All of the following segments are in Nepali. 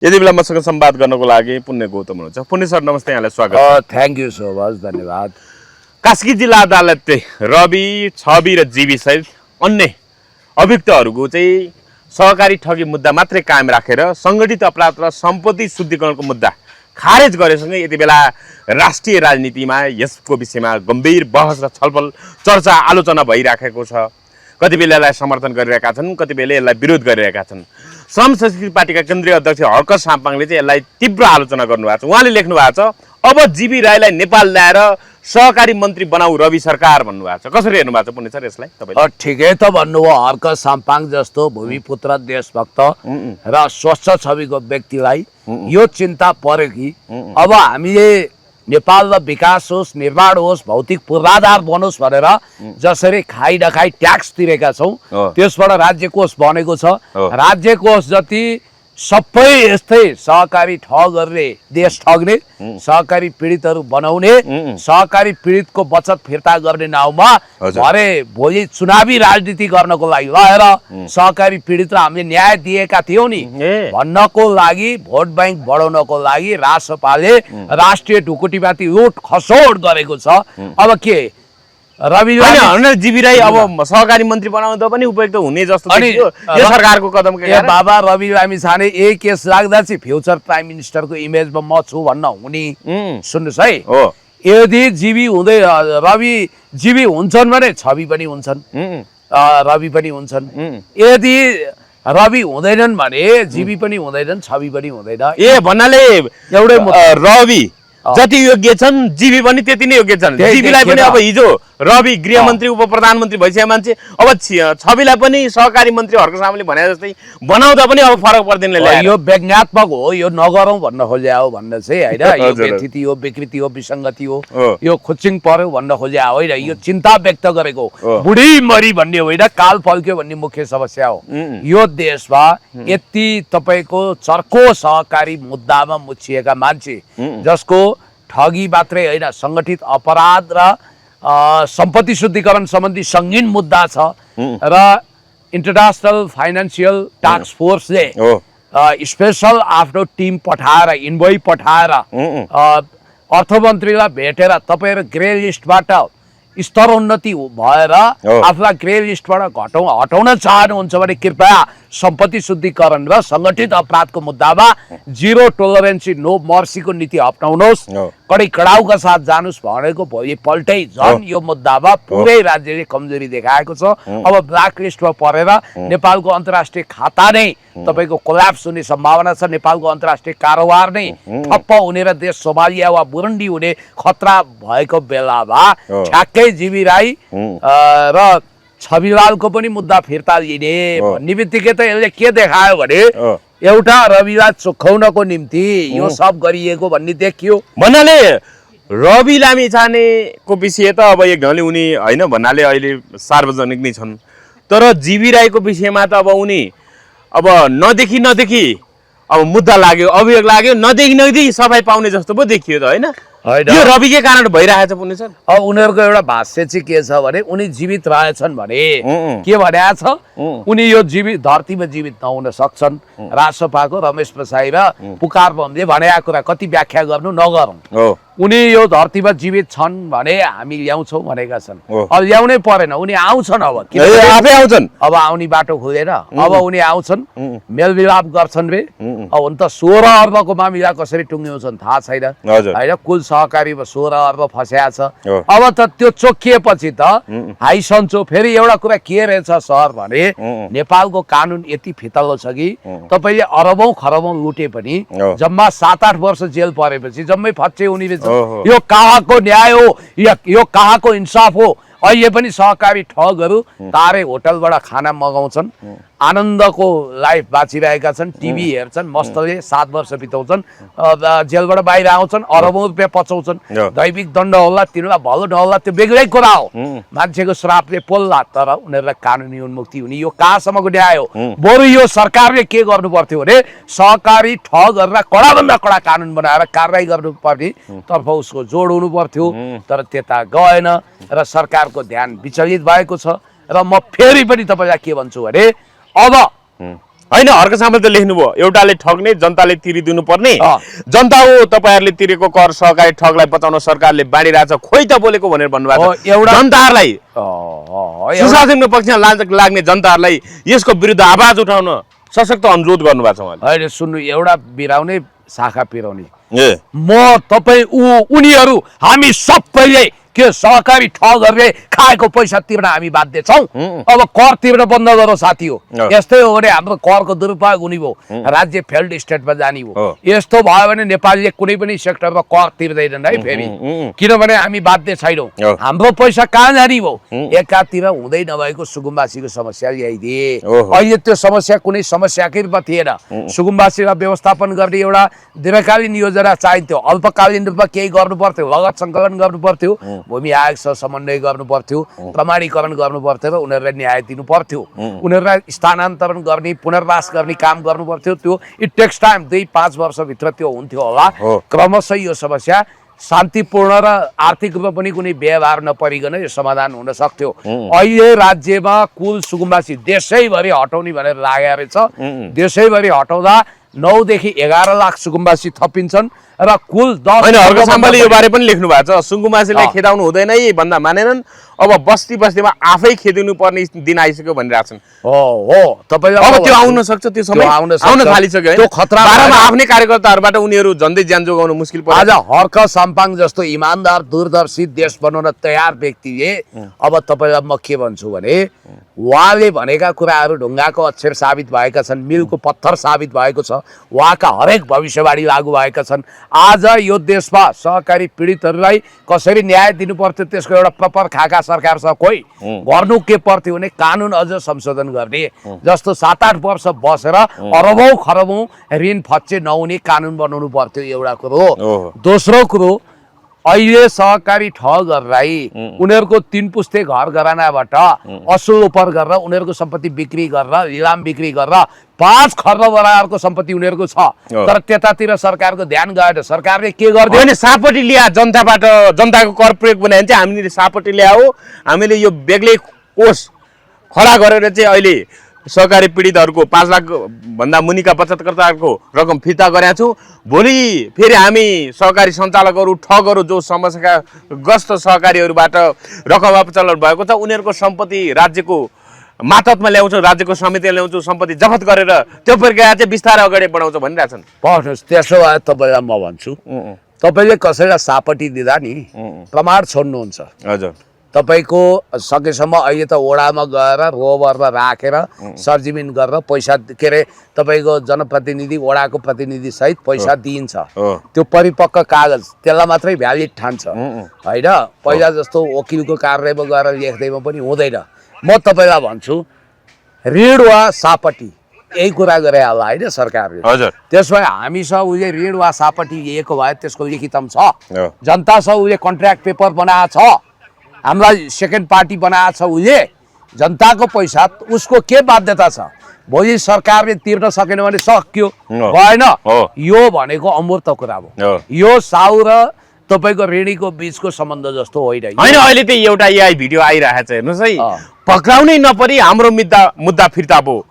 यति बेला मसँग संवाद गर्नको लागि पुण्य गौतम हुनुहुन्छ। पुण्य सर नमस्ते, यहाँलाई स्वागत। थ्याङ्क यू सो मच, धन्यवाद। कास्की जिल्ला अदालतले रवि, छवि र जीवी सहित अन्य अभियुक्तहरूको चाहिँ सहकारी ठगी मुद्दा मात्रै कायम राखेर सङ्गठित अपराध र सम्पत्ति शुद्धिकरणको मुद्दा खारेज गरेसँगै यति बेला राष्ट्रिय राजनीतिमा यसको विषयमा गम्भीर बहस र छलफल, चर्चा, आलोचना भइराखेको छ। कतिपयले यसलाई समर्थन गरिरहेका छन्, कतिपयले यसलाई विरोध गरिरहेका छन्। श्रम संस्कृति पार्टीका केन्द्रीय अध्यक्ष हर्क साम्पाङले चाहिँ यसलाई तीव्र आलोचना गर्नुभएको छ। उहाँले लेख्नु भएको छ, अब जीवी राईलाई नेपाल ल्याएर सहकारी मन्त्री बनाऊ रवि सरकार भन्नुभएको छ। कसरी हेर्नु भएको छ पुण्य सर यसलाई तपाईले? ठिकै त भन्नुभयो। हर्क साम्पाङ जस्तो भूमिपुत्र, देशभक्त र स्वच्छ छविको व्यक्तिलाई यो चिन्ता पर्यो कि अब हामीले नेपाल र विकास होस्, निर्माण होस्, भौतिक पूर्वाधार बनोस् भनेर जसरी खाइ नखाइ ट्याक्स तिरेका छौँ, त्यसबाट राज्य कोष बनेको छ। राज्य कोष जति सबै यस्तै सहकारी ठगहरूले देश ठग्ने, सहकारी पीडितहरू बनाउने, सहकारी पीडितको बचत फिर्ता गर्ने नाउँमा भरे भोलि चुनावी राजनीति गर्नको लागि रहेर सहकारी पीडित र हामीले न्याय दिएका थियौँ नि भन्नको लागि, भोट ब्याङ्क बढाउनको लागि रासपाले राष्ट्रिय ढुकुटीमाथि लुट खसोड गरेको छ। अब के रवि जीवी राई अब सहकारी मन्त्री बनाउँदा पनि उपयुक्त हुने जस्तो देखियो यो सरकारको कदम के कारण? बाबा रवि लामी छाने यही केस लाग्दा चाहिँ फ्युचर प्राइम मिनिस्टरको इमेजमा म छु भन्न हुने। सुन्नुहोस् है, यदि जीवी हुँदै रवि जीवी हुन्छन् भने छवि पनि हुन्छन्, रवि पनि हुन्छन्। यदि रवि हुँदैनन् भने जीवी पनि हुँदैनन्, छवि पनि हुँदैन। ए भन्नाले एउटै रवि जति योग्य छन् जीवी पनि त्यति नै योग्य छन्। जीवीलाई पनि अब हिजो रवि गृहमन्त्री उप प्रधानमन्त्री भइसकेको मान्छे, अब छविलाई पनि सहकारी मन्त्री हर्क साम्पाङले भने जस्तै बनाउँदा पनि अब फरक पर्दैन। यो व्यङ्ग्यात्मक हो, यो नगरौँ भन्न खोज्या हो भन्न चाहिँ होइन। यो व्यथिति हो, विकृति हो, विसङ्गति हो, यो खुच्चिङ पर्यो भन्न खोज्या होइन। यो चिन्ता व्यक्त गरेको बुढी मरी भन्ने होइन, काल फल्क्यो भन्ने मुख्य समस्या हो। यो देशमा यति तपाईँको चर्को सहकारी मुद्दामा मुछिएका मान्छे जसको ठगी मात्रै होइन, सङ्गठित अपराध र सम्पत्ति शुद्धिकरण सम्बन्धी सङ्गीन मुद्दा छ र इन्टरनेसनल फाइनेन्सियल टास्क फोर्सले स्पेसल आफ्नो टिम पठाएर, इन्भोइ पठाएर अर्थमन्त्रीलाई भेटेर तपाईँहरू ग्रे लिस्टबाट स्तरोन्नति भएर आफूलाई ग्रे लिस्टबाट हटाउन चाहनुहुन्छ भने कृपया सम्पत्ति शुद्धिकरण र सङ्गठित अपराधको मुद्दामा जिरो टोलरेन्सी, नो मर्सीको नीति अप्नाउनुहोस्, कडै कडाउका साथ जानुस् भनेको भोलिपल्टै झन् यो मुद्दामा पुरै राज्यले कमजोरी देखाएको छ। अब ब्ल्याक लिस्टमा परेर नेपालको अन्तर्राष्ट्रिय खाता नै तपाईँको कोल्याप्स हुने सम्भावना छ। नेपालको अन्तर्राष्ट्रिय कारोबार नै ठप्प हुने र देश सोमालिया वा बुरुन्डी हुने खतरा भएको बेलामा ठ्याक्कै जीवी राई र छविलालको पनि मुद्दा फिर्ता लिने भन्ने बित्तिकै त यसले के देखायो भने एउटा रविलाई चोखाउनको निम्ति यो सब गरिएको भन्ने देखियो। भन्नाले रवि लामिछानेको विषय त अब एक ढङ्गले उनी होइन भन्नाले अहिले सार्वजनिक नै छन्, तर जीवी राईको विषयमा त अब उनी अब नदेखि अब मुद्दा लाग्यो, अभियोग लाग्यो, नदेखि सफाइ पाउने जस्तो पो देखियो त होइन? यो रविकै कारण भइरहेछ पुण्य सर। अब उनीहरूको एउटा भाष्य चाहिँ के छ भने उनी जीवित रहेछन् भने के भनेको छ, उनी यो जीवित धरतीमा जीवित नहुन सक्छन्। रासपाको रमेश प्रसाई र पुकार बमले भनेको कुरा कति व्याख्या गर्नु नगरौँ। उनी यो धरतीमा जीवित छन् भने हामी ल्याउँछौँ भनेका छन्। अब ल्याउनै परेन, उनी आउँछन्। अब आफै आउँछन्, अब आउने बाटो खुलेर अब उनी आउँछन्, मेलमिलाप गर्छन् रे। अब हुन त 16 अर्बको मामिला कसरी टुङ्ग्याउँछन् थाहा छैन होइन। कुल सहकारीमा 16 अर्ब फस्या छ। अब त त्यो चोखिएपछि त हाई सन्चो। फेरि एउटा कुरा के रहेछ सर भने नेपालको कानुन यति फितलो छ कि तपाईँले अरबौँ खरबौँ लुटे पनि जम्मा 7-8 वर्ष जेल परेपछि जम्मै फच्चे हुने रहेछ। यो कहाँको न्याय हो, यो कहाँको इन्साफ हो? अहिले पनि सहकारी ठगहरू तारे होटलबाट खाना मगाउँछन्, आनन्दको लाइफ बाँचिरहेका छन्, टिभी हेर्छन्, मस्तले 7 वर्ष बिताउँछन्, जेलबाट बाहिर आउँछन्, अरबौँ रुपियाँ पचाउँछन्। दैविक दण्ड होला, तिनीहरूलाई भलो नहोला त्यो बेग्लै कुरा हो, मान्छेको श्रापले पोल्ला, तर उनीहरूलाई कानुनी उन्मुक्ति हुने यो कहाँसम्मको न्याय हो? बरु यो सरकारले के गर्नु पर्थ्यो भने सहकारी ठगहरूलाई कडाभन्दा कडा कानुन बनाएर कारवाही गर्नुपर्ने तर्फ उसको जोड हुनु पर्थ्यो, तर त्यता गएन र सरकारको ध्यान विचलित भएको छ। र म फेरि पनि तपाईँलाई के भन्छु भने अब होइन हर्क सामल त लेख्नुभयो एउटाले ठग्ने जनताले तिरिदिनु पर्ने जनता हो तपाईँहरूले तिरेको कर सहकारी ठगलाई बचाउन सरकारले बाँडिरहेछ खोइ त बोलेको भनेर भन्नुभएको छ जनताहरूलाई सुशासनको पक्षमा लाग्ने जनताहरूलाई यसको विरुद्ध आवाज उठाउन सशक्त अनुरोध गर्नुभएको छ उहाँले अहिले सुन्नु एउटा बिराउने शाखा पिराउने म तपाईँ उनीहरू हामी सबैले के सहकारी ठगहरूले खाएको पैसा तिर्न हामी बाध्य छौँ अब कर तिर्न बन्द गरौँ साथी हो यस्तै हो भने हाम्रो करको दुरुपयोग हुने भयो राज्य फेल्ड स्टेटमा जाने हो यस्तो भयो भने नेपालले कुनै पनि सेक्टरमा कर तिर्दैनन् है फेरि किनभने हामी बाध्य छैनौँ हाम्रो पैसा कहाँ जाने भयो एकातिर हुँदै नभएको सुकुम्बासीको समस्या ल्याइदिए अहिले त्यो समस्या कुनै समस्याकै रूपमा थिएन सुकुम्बासीलाई व्यवस्थापन गर्ने एउटा दीर्घकालीन योजना चाहिन्थ्यो अल्पकालीन रूपमा केही गर्नु पर्थ्यो लगत सङ्कलन गर्नु पर्थ्यो भूमि आयोगसँग समन्वय गर्नु पर्थ्यो प्रमाणीकरण गर्नु पर्थ्यो र उनीहरूलाई न्याय दिनु पर्थ्यो उनीहरूलाई स्थानान्तरण गर्ने पुनर्वास गर्ने काम गर्नु पर्थ्यो त्यो इट टेक्स टाइम 2-5 वर्षभित्र त्यो हुन्थ्यो होला क्रमशः यो समस्या शान्तिपूर्ण र आर्थिक रूपमा पनि कुनै व्यवहार नपरिकन यो समाधान हुन सक्थ्यो अहिले राज्यमा कुल सुकुम्बासी देशैभरि हटाउने भनेर लागेको रहेछ देशैभरि हटाउँदा 9 देखि 11 लाख सुकुम्बासी थपिन्छन् र कुल 10 हैन हर्क साम्बाले यो बारे पनि लेख्नु भएको छ सुकुम्बासीलाई खेदाउनु हुँदैन है भन्दा मानेनन् अब बस्ती बस्तीमा आफै खेदिनु पर्ने दिन आइसक्यो भनिरहेछन् हो तपाईले अब त्यो आउन सक्छ त्यो समय आउन थालिसक्यो त्यो खतरा बारेमा आफ्नै कार्यकर्ताहरुबाट उनीहरु झन्डै ज्यान जोगाउन मुस्किल पर्छ आज हर्क साम्पाङ जस्तो इमानदार दूरदर्शी देश बनाउन तयार व्यक्तिले अब तपाईलाई म के भन्छु भने उहाँले भनेका कुराहरु ढुङ्गाको अक्षर साबित भएका छन् मिलको पत्थर साबित भएको छ उहाँका हरेक भविष्यवाणी लागू भएका छन् आज यो देशमा सहकारी पीडितहरूलाई कसरी न्याय दिनु पर्थ्यो त्यसको एउटा प्रपर खाका सरकार छ कोही गर्नु के पर्थ्यो भने कानुन अझ संशोधन गर्ने जस्तो 7-8 वर्ष बसेर अरबौं खरबौं ऋण फच्चे नहुने कानुन बनाउनु पर्थ्यो एउटा कुरो दोस्रो कुरो अहिले सहकारी ठगहरूलाई उनीहरूको 3 पुस्ते घर घरानाबाट असुल उपर गरेर उनीहरूको सम्पत्ति बिक्री गरेर लिलाम बिक्री गरेर 5 खर्ब बराबरको सम्पत्ति उनीहरूको छ तर त्यतातिर सरकारको ध्यान गएन सरकारले के गर्दै हैन सापटी ल्या जनताबाट जनताको कर प्रयोग बनाए चाहिँ हामीले सापटी ल्याओ हामीले यो बेग्लै कोष खडा गरेर चाहिँ अहिले सहकारी पीडितहरुको 5 लाख भन्दा मुनिका बचतकर्ताहरुको रकम फिर्ता गरेका छौं भोलि फेरि हामी सहकारी सञ्चालकहरु ठगहरु जो समस्याका ग्रस्त सहकारीहरुबाट रकम अपचलन भएको छ उनीहरुको सम्पत्ति राज्यको मातहतमा ल्याउँछौं राज्यको समितिले ल्याउँछौं सम्पत्ति जफत गरेर त्यो प्रक्रिया चाहिँ बिस्तारै अगाडि बढाउँछ भनिरहेछन् पढ्नुस् त्यसो भए तपाईलाई म भन्छु तपाईले कसैलाई सापटी दिदा नि प्रमाण छोड्नुहुन्छ हजुर तपाईको सकेसम्म अहिले त ओडामा गएर रोभरमा राखेर सरजिमिन गरेर पैसा के रे तपाईको जनप्रतिनिधि ओडाको प्रतिनिधि सहित पैसा दिइन्छ त्यो परिपक्व कागज त्यसलाई मात्रै भ्यालिड ठान्छ हैन पहिला जस्तो वकिलको कार्यालयमा गएर लेख्दैमा पनि हुँदैन म तपाईलाई भन्छु ऋण वा सापटी यही कुरा गरे होला हैन सरकारले हजुर त्यसमा हामीसँग उले ऋण वा सापटी लिएको भए त्यसको लिखितम छ जनतासँग उले कन्ट्र्याक्ट पेपर बनाएको छ हामीलाई सेकेन्ड पार्टी बनाएको छ उले जनताको पैसा उसको के बाध्यता छ भोलि सरकारले तिर्न सकेन भने सक्यो भएन यो भनेको अमूर्त कुरा हो यो साउ र तपाईको ऋणीको बीचको सम्बन्ध जस्तो होइन हैन अहिले त एउटा एआई भिडियो आइरहेको छ हेर्नुस् है पक्राउनै नपरी हाम्रो मुद्दा फिर्ता भयो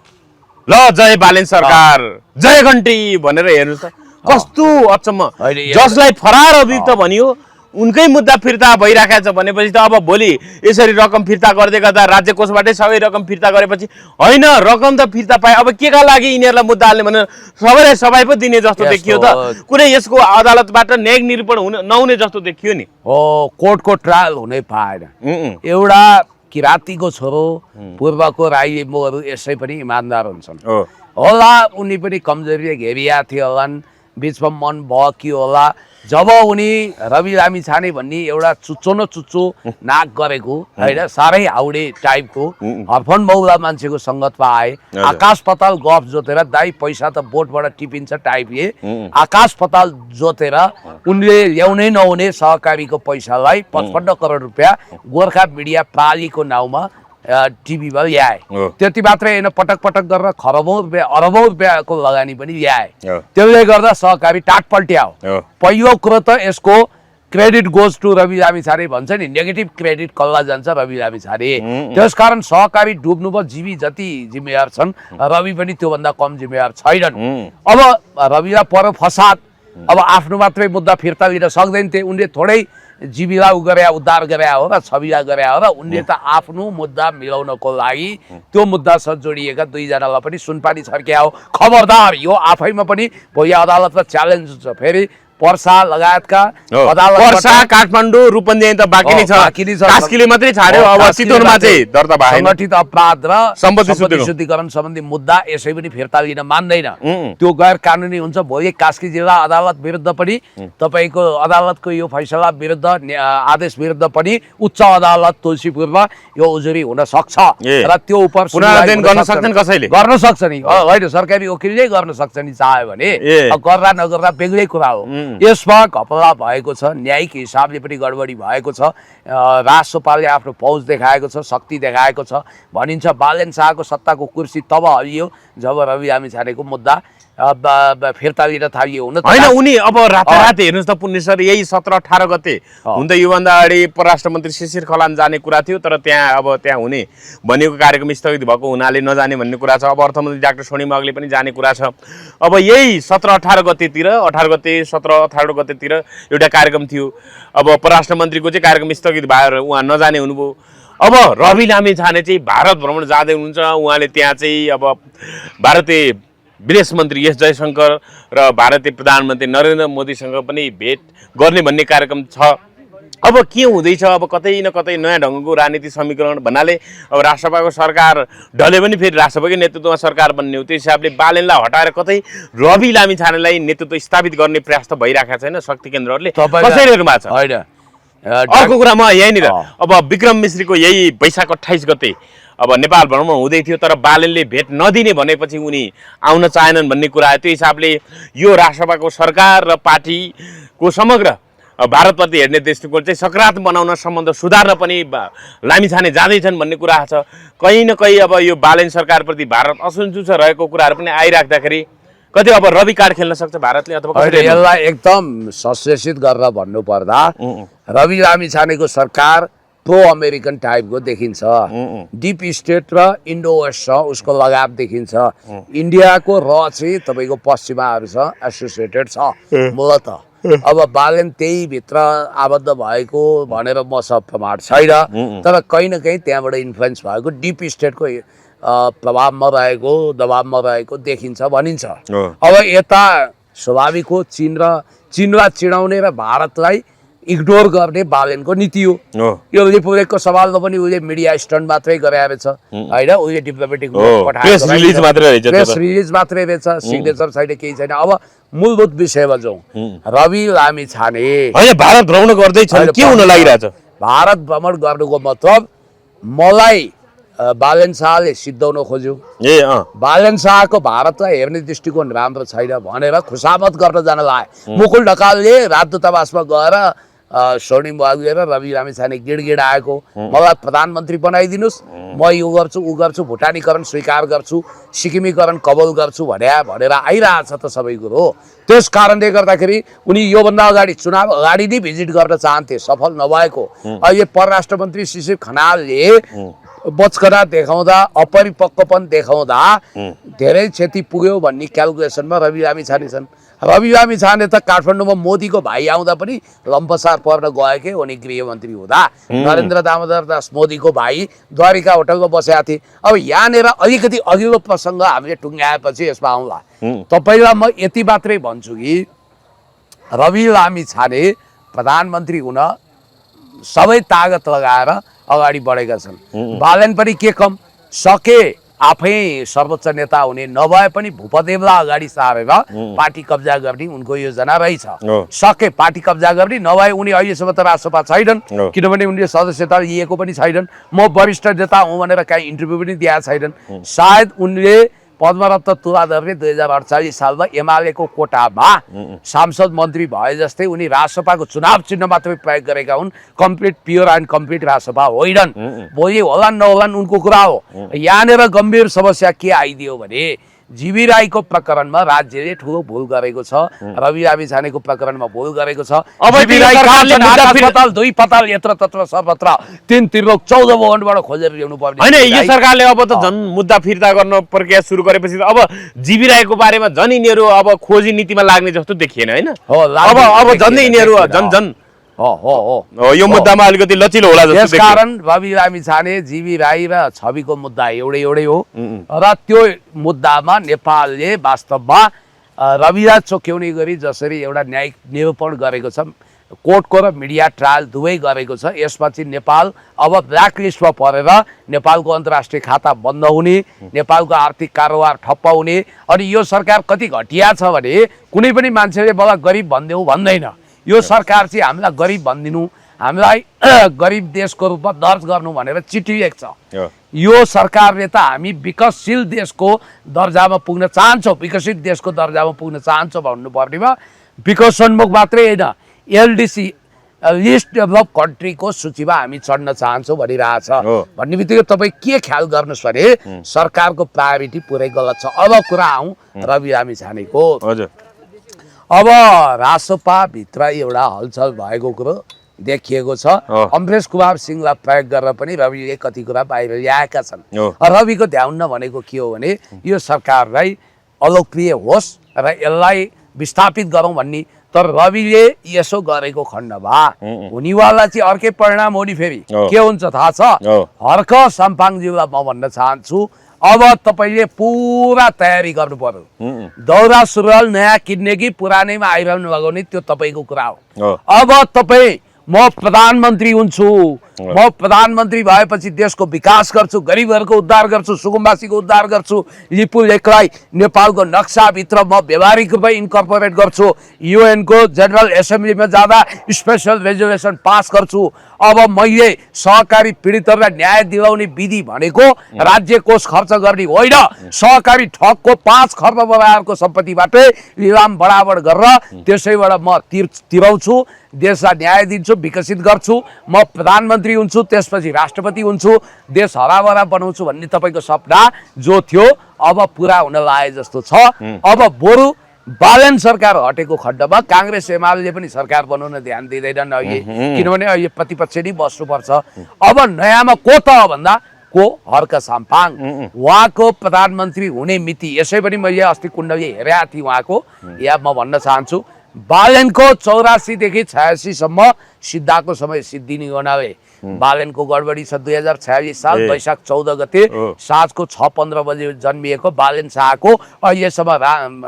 ल जय बालेन सरकार जय घण्टी भनेर हेर्नुस् त कस्तो अचम्म जसलाई फरार अभियुक्त भनियो उनकै मुद्दा फिर्ता भइराखेको छ भनेपछि त अब भोलि यसरी रकम फिर्ता गर्दै गर्दा राज्य कोषबाटै सबै रकम फिर्ता गरेपछि हैन रकम त फिर्ता पाए अब केका लागि यिनीहरुलाई मुद्दा हाल्ने भनेर सबैलाई सबै पो दिने जस्तो देखियो त कुनै यसको अदालतबाट न्यायिक निरूपण हुन नहुने जस्तो देखियो नि कोर्टको ट्रायल हुनै पाएन एउटा किराँतीको छोरो पूर्वको राई लिम्बूहरु यसै पनि इमानदार हुन्छन् होला उनी पनि कमजोरीले घेरिया थिए होलान् बीचमा मन बकियो होला जब उनी रवि लामिछाने भन्ने एउटा चुच्चो न चुच्चो नाक गरेको हैन सारै हाउडे टाइपको हर्फन मौला मान्छेको संगतमा आए आकाश पताल गफ जोतेर दाइ पैसा त बोटबाट टिपिन्छ टाइपले आकाश पताल जोतेर उनले ल्याउनै नहुने सहकारीको पैसालाई 55 करोड रुपैयाँ गोर्खा मिडिया प्रालीको नाउँमा टिभीमा ल्याए त्यति मात्रै हैन पटक पटक गरेर खरबौं रुपैयाँ अरबौं रुपैयाँको लगानी पनि ल्याए त्यसले गर्दा सहकारी टाट पल्ट्यायो पहिलो कुरो त यसको credit goes to Ravi Lamichhane भन्छ नि, नेगेटिभ क्रेडिट कसलाई जान्छ? रवि लामिछाने। त्यसकारण सहकारी डुब्नुमा जीवी जति जिम्मेवार छन्, रवि पनि त्योभन्दा कम जिम्मेवार छैनन्। अब रविलाई पर्यो फसाद, अब आफ्नो मात्रै मुद्दा फिर्ता लिन सक्दैन थिए, उनले थोरै जीवीलाई उद्धार गरे हो र छविलाई गरे हो र उनले त आफ्नो मुद्दा मिलाउनको लागि त्यो मुद्दासँग जोडिएका दुईजनालाई पनि सुनपानी छर्क्या हो। खबरदार, यो आफैमा पनि भोलि अदालतमा च्यालेन्ज छ। फेरि पर्सा लगायतका अदालत, पर्सा, काठमाडौँ, रूपन्देही त बाँकी नै छ, कास्कीले मात्रै छाड्यो। अब चितवनमा चाहिँ दर्ता भएन। संगठित अपराध र सम्पत्ति शुद्धिकरण सम्बन्धी मुद्दा यसै पनि फिर्ता लिन मान्दैन, त्यो गैर कानुनी हुन्छ। भोलि कास्की जिल्ला अदालत विरुद्ध पनि तपाईको अदालतको यो फैसला विरुद्ध, आदेश विरुद्ध पनि उच्च अदालत तुलसीपुरमा यो उजुरी हुन सक्छ र त्यो उप पुनरावेदन गर्न सक्छन्, कसैले गर्न सक्छ नि। होइन, सरकारी वकिलले गर्न सक्छ नि चाह्यो भने, गर्दा नगर्दा बेग्लै कुरा हो। यसमा घपला भएको छ, न्यायिक हिसाबले पनि गडबडी भएको छ। राजसपाले आफ्नो फौज देखाएको छ, शक्ति देखाएको छ। भनिन्छ बालेन शाहको सत्ताको कुर्सी तब हल्लियो जब रवि लामिछानेको मुद्दा फिर्ता लिन थालियो। हुन होइन, उनी अब रातारात हेर्नुहोस् त पुण्य सर, यही 17-18 गते हुन त योभन्दा अगाडि परराष्ट्र मन्त्री शिशिर खलाम जाने कुरा थियो, तर त्यहाँ हुने भनेको कार्यक्रम स्थगित भएको हुनाले नजाने भन्ने कुरा छ। अब अर्थमन्त्री डाक्टर सोनिम अग्ले पनि जाने कुरा छ। अब यही 17-18 गतेतिर, 18 गते 17-18 गतेतिर एउटा कार्यक्रम थियो। अब परराष्ट्र मन्त्रीको चाहिँ कार्यक्रम स्थगित भएर उहाँ नजाने हुनुभयो। अब रवि लामिछाने चाहिँ भारत भ्रमण जाँदै हुनुहुन्छ। उहाँले त्यहाँ चाहिँ अब भारतीय विदेश मन्त्री एस जयशङ्कर र भारतीय प्रधानमन्त्री नरेन्द्र मोदीसँग पनि भेट गर्ने भन्ने कार्यक्रम छ। अब के हुँदैछ? अब कतै न कतै नयाँ ढङ्गको राजनीति समीकरण भन्नाले अब राष्ट्रसभाको सरकार ढले पनि फेरि राष्ट्रपतिकै नेतृत्वमा सरकार बन्ने हो। त्यो हिसाबले बालेनलाई हटाएर कतै रवि लामिछानेलाई नेतृत्व स्थापित गर्ने प्रयास त भइरहेको छैन शक्ति केन्द्रहरूले? कसरी हेर्नु भएको छ? होइन, अर्को कुरा म यहीँनिर, अब विक्रम मिश्रीको यही वैशाख 28 गते अब नेपाल भ्रमण हुँदै थियो, तर बालेनले भेट नदिने भनेपछि उनी आउन चाहेनन् भन्ने कुरा आयो। त्यो हिसाबले यो राष्ट्रसभाको सरकार र पार्टीको समग्र भारतप्रति हेर्ने दृष्टिकोण चाहिँ सकारात्मक बनाउन, सम्बन्ध सुधार्न पनि लामिछाने जाँदैछन् भन्ने कुरा छ। कहीँ न कहीँ अब यो बालेन सरकारप्रति भारत असन्तुष्ट रहेको कुराहरू पनि आइराख्दाखेरि कति अब रवि कार्ड खेल्न सक्छ भारतले? अथवा यसलाई एकदम सशेषित गरेर भन्नुपर्दा रवि लामिछानेको सरकार प्रो अमेरिकन टाइपको देखिन्छ। डिप स्टेट र इन्डो वेस्टसँग उसको लगाव देखिन्छ। इन्डियाको र चाहिँ तपाईँको पश्चिमाहरूसँग एसोसिएटेड छ मूलत। अब बालेन त्यही भित्र आबद्ध भएको भनेर म सब प्रमाण छैन, तर कहीँ न कहीँ त्यहाँबाट इन्फ्लुएन्स भएको, डिप स्टेटको प्रभावमा रहेको, दबावमा रहेको देखिन्छ भनिन्छ। अब यता स्वाभाविक हो, चीनलाई चिडाउने र भारतलाई इग्नोर गर्ने बालेनको नीति हो। यो रिपब्लिकको सवालमा पनि उसले मिडिया स्टन्ट मात्रै गराएको छ, होइन? उसले डिप्लोमेटिक प्रेस रिलिज मात्रै रहेछ, सिग्नेचर छैन, केही छैन। अब मूलभूत विषयमा जाउँ, रवि लामिछाने भारत भ्रमण गर्दैछ, के हुन लागिरहेछ? भारत भ्रमण गर्नुको मतलब मलाई बालेन शाहले सिद्धाउन खोज्यो। बालेन शाहको भारतलाई हेर्ने दृष्टिकोण राम्रो छैन भनेर खुसामत गर्न जान लाग्यो। मुकुल ढकालले राजदूतावासमा गएर स्वर्णिम बाबुले र रवि लामिछाने गिडगिडाएको, मलाई प्रधानमन्त्री बनाइदिनुहोस्, म यो गर्छु ऊ गर्छु, भुटानीकरण स्वीकार गर्छु, सिक्किमीकरण कबल गर्छु भनेर आइरहेछ त सबै कुरो। त्यस कारणले गर्दाखेरि उनी योभन्दा अगाडि चुनाव अगाडि नै भिजिट गर्न चाहन्थे, सफल नभएको। अहिले परराष्ट्र मन्त्री शिशिर खनालले बचकरा देखाउँदा, अपरिपक्वपन देखाउँदा धेरै क्षति पुग्यो भन्ने क्यालकुलेसनमा रवि लामिछाने छन्। रवि लामिछाने त काठमाडौँमा मोदीको भाइ आउँदा पनि लम्पसार पर्न गएकै उनी गृहमन्त्री हुँदा। नरेन्द्र दामोदर दास मोदीको भाइ द्वारिका होटलमा बसेका थिए। अब यहाँनिर अलिकति अघिल्लो प्रसङ्ग हामीले टुङ्ग्याएपछि यसमा आउँला। तपाईँलाई म यति मात्रै भन्छु कि रवि लामिछाने प्रधानमन्त्री हुन सबै तागत लगाएर अगाडि बढेका छन्। बालेन पनि के कम, सके आफै सर्वोच्च नेता हुने, नभए पनि भूपदेवलाई अगाडि सारेर पार्टी कब्जा गर्ने उनको योजना रहेछ। सके पार्टी कब्जा गर्ने, नभए उनी अहिलेसम्म त राजसभा छैनन्, किनभने उनले सदस्यता लिएको पनि छैनन्। म वरिष्ठ नेता हुँ भनेर काहीँ इन्टरभ्यू पनि दिएका छैनन्। सायद उनले पद्मरत्न तुलाधरले 2048 सालमा एमालेको कोटामा सांसद मन्त्री भए जस्तै उनी राजसभाको चुनाव चिन्ह मात्रै प्रयोग गरेका हुन्, कम्प्लिट प्योर एन्ड कम्प्लिट राजसभा होइनन्। भोलि होलान् नहोलान् उनको कुरा हो। यहाँनिर गम्भीर समस्या के आइदियो भने जीवी राईको प्रकरणमा राज्यले ठुलो भूल गरेको छ, रवि लामिछानेको प्रकरणमा भूल गरेको छ। अब जीवी राई अस्पताल 2 पताल यत्र तत्र सर्वत्र 3 त्रिलोक 14 भवनबाट खोजेर ल्याउनु पर्ने हैन। यो सरकारले अब त झन् मुद्दा फिर्ता गर्न प्रक्रिया सुरु गरेपछि अब जीवी राईको बारेमा झन् यिनीहरू अब खोजी नीतिमा लाग्ने जस्तो देखिएन हैन। अब झन् यिनीहरू झन् यो मुद्दामा अलिकति लचिलो होला जस्तो देखियो। त्यसकारण रवि लामिछाने, जीवी राई र छविको मुद्दा एउटै हो र त्यो मुद्दामा नेपालले वास्तवमा रविराज चोक्याउने गरी जसरी एउटा न्यायिक निरूपण गरेको छ, कोर्टको र मिडिया ट्रायल दुवै गरेको छ, यसपछि नेपाल अब ब्ल्याकलिस्टमा परेर नेपालको अन्तर्राष्ट्रिय खाता बन्द हुने, नेपालको आर्थिक कारोबार ठप्प हुने। अनि यो सरकार कति घटिया छ भने कुनै पनि मान्छेले मलाई गरिब भनिदेऊ भन्दैन। यो सरकार चाहिँ हामीलाई गरिब भनिदिनु, हामीलाई गरिब देशको रूपमा दर्ज गर्नु भनेर चिठी लेख्छ। यो सरकारले त हामी विकसशील देशको दर्जामा पुग्न चाहन्छौँ, विकसित देशको दर्जामा पुग्न चाहन्छौँ भन्नुपर्नेमा विकसोन्मुख मात्रै होइन, एलडीसी लिस्ट डेभलप कन्ट्रीको सूचीमा हामी चढ्न चाहन्छौँ भनिरहेछ भन्ने बित्तिकै तपाईँ के ख्याल गर्नुहोस् भने सरकारको प्रायोरिटी पुरै गलत छ। अब कुरा आउँ रवि लामिछानेको। अब रासोपाभित्र एउटा हलचल भएको कुरो देखिएको छ। अमरेश कुमार सिंहलाई प्रयोग गरेर पनि रविले कति कुरा बाहिर ल्याएका छन्। रविको ध्यान भनेको के हो भने यो सरकारलाई अलोकप्रिय होस् र यसलाई विस्थापित गरौँ भन्ने, तर रविले यसो गरेको खण्डमा हुनेवाला चाहिँ अर्कै परिणाम हो नि। फेरि के हुन्छ थाहा छ? हर्क साम्पाङज्यूलाई म भन्न चाहन्छु, अब तपाईले पुरा तयारी गर्नु पर्यो। दौरा सुरुवाल नयाँ किन्ने कि पुरानैमा आइरहनु लगाउने त्यो तपाईको कुरा हो। अब तपाईँ म प्रधानमन्त्री हुन्छु, म प्रधानमन्त्री भएपछि देशको विकास गर्छु, गरिबहरूको उद्धार गर्छु, सुकुम्बासीको उद्धार गर्छु, लिपु लेखलाई नेपालको नक्साभित्र म व्यावहारिक रूपमा इन्कर्पोरेट गर्छु, युएनको जनरल एसेम्ब्लीमा जाँदा स्पेसल रेजोल्युसन पास गर्छु। अब मैले सहकारी पीडितहरूलाई न्याय दिलाउने विधि भनेको राज्य कोष खर्च गर्ने होइन, सहकारी ठगको 5 खर्ब बराबरको सम्पत्तिबाटै लिलाम बराबर गरेर त्यसैबाट म तिराउँछु, देशलाई न्याय दिन्छु, विकसित गर्छु, म प्रधानमन्त्री हुन्छु, त्यसपछि राष्ट्रपति हुन्छु, देश हराभरा बनाउँछु भन्ने तपाईँको सपना जो थियो अब पुरा हुन लागे जस्तो छ। अब बरु बालन सरकार हटेको खण्डमा काङ्ग्रेस एमाले पनि सरकार बनाउन ध्यान दिँदैनन् अहिले, किनभने अहिले प्रतिपक्ष नै बस्नुपर्छ। अब नयाँमा को त भन्दा को हर्क साम्पाङ, उहाँको प्रधानमन्त्री हुने मिति यसै पनि मैले अस्ति कुण्डली हेरेको थिएँ उहाँको, या म भन्न चाहन्छु बालनको 84 देखि 86 सम्म सिद्धाको समय सिद्धिने हुनाले बालनको गडबडी छ। 2046 साल वैशाख 14 गते साँझको 6:15 बजे जन्मिएको बालन शाहको अहिलेसम्म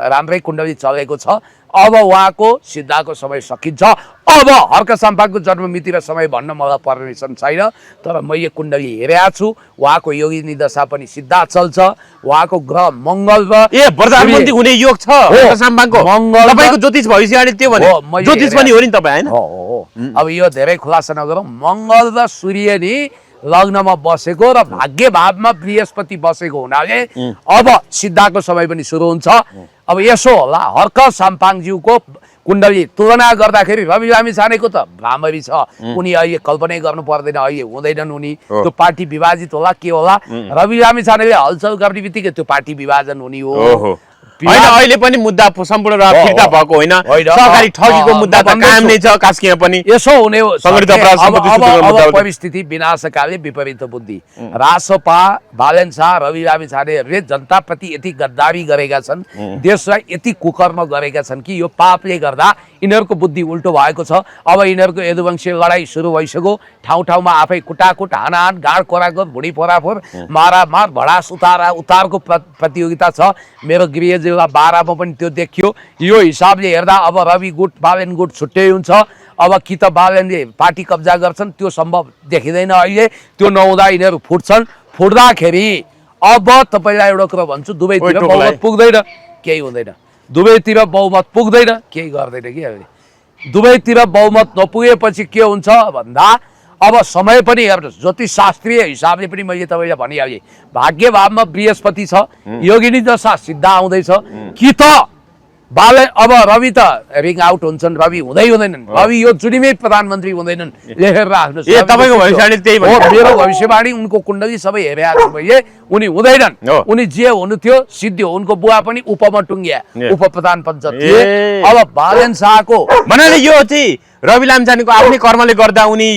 राम्रै कुण्डली चलेको छ। अब उहाँको सिद्धाको समय सकिन्छ। अब हर्क साम्पाङको जन्म मिति र समय भन्न मलाई पर्मिसन छैन, तर मैले कुण्डली हेरेको छु, उहाँको योगिनी दशा पनि सिद्धा चल्छ, उहाँको ग्रह मङ्गल र प्रधानमन्त्री हुने योग छ हर्क साम्पाङको। तपाईको ज्योतिष भविष्यवाणी त्यो भने ज्योतिष पनि हो नि तपाईँ हैन? अब यो धेरै खुलासा नगरौँ। मङ्गल र सूर्य नि लग्नमा बसेको र भाग्य भावमा बृहस्पति बसेको हुनाले अब सिद्धाको समय पनि सुरु हुन्छ। अब यसो होला हर्क साम्पाङज्यूको कुण्डली तुलना गर्दाखेरि रवि लामिछानेको त राम्ररी छ, उनी अहिले कल्पनै गर्नु पर्दैन, अहिले हुँदैनन् उनी, त्यो पार्टी विभाजित होला के होला। रवि लामिछानेले हलचल गर्ने बित्तिकै त्यो पार्टी विभाजन हुने हो। हैन अहिले पनि मुद्दा सम्पूर्ण फिर्ता भएको होइन, सहकारी ठगीको मुद्दा त कायम नै छ कास्किया पनि। यसो हुने हो संगठित अपराध सम्पत्ति शुद्धिकरण मुद्दा। परिस्थिति विनाशकाले विपरीत बुद्धि। रासोपा बालन शाह रवि लामिछानेहरूले जनताप्रति यति गद्दारी गरेका छन्, देशलाई यति कुकर्म गरेका छन् कि यो पापले गर्दा यिनीहरूको बुद्धि उल्टो भएको छ। अब यिनीहरूको यदुवंशीय लडाइँ सुरु भइसक्यो, ठाउँ ठाउँमा आफै कुटाकुट, हानाहान, गाड कोराकोर, भुडी फोराफोर, मारामार, भडास उतारको प्रतियोगिता छ। मेरो गृह जिल्ला बारामा पनि त्यो देखियो। यो हिसाबले हेर्दा अब रवि गुट बालन गुट छुट्टै हुन्छ। अब कि त बालनले पार्टी कब्जा गर्छन् त्यो सम्भव देखिँदैन अहिले, त्यो नहुँदा यिनीहरू फुट्छन्। फुट्दाखेरि अब तपाईँलाई एउटा कुरा भन्छु, दुवैतिर बहुमत पुग्दैन, केही हुँदैन। दुवैतिर बहुमत पुग्दैन, केही गर्दैन कि अहिले। दुवैतिर बहुमत नपुगेपछि के हुन्छ भन्दा अब समय पनि हेर्नुहोस्, ज्योतिष शास्त्रीय हिसाबले पनि मैले तपाईँलाई भनिहालेँ, भाग्य भावमा बृहस्पति छ, योगिनी दशा सिद्ध आउँदैछ, कि त बालन अब रवि त रिङ आउट हुन्छन्, रवि हुँदैनन्, रवि यो जुनीमै प्रधानमन्त्री हुँदैनन्, लेखेर राख्नुहोस्। ए तपाईँको भविष्यवाणी त्यही हो, मेरो भविष्यवाणी, उनको कुण्डली सबै हेरेको छु मैले, उनी हुँदैनन्, उनी जे हुनु थियो सिद्धि हो। उनको बुवा पनि उपमा टुङ्गिया, उप प्रधान पञ्चायत थिए। अब बालन शाहको भन्नाले यो चाहिँ रवि लामिछानेको आफ्नै कर्मले गर्दा उनी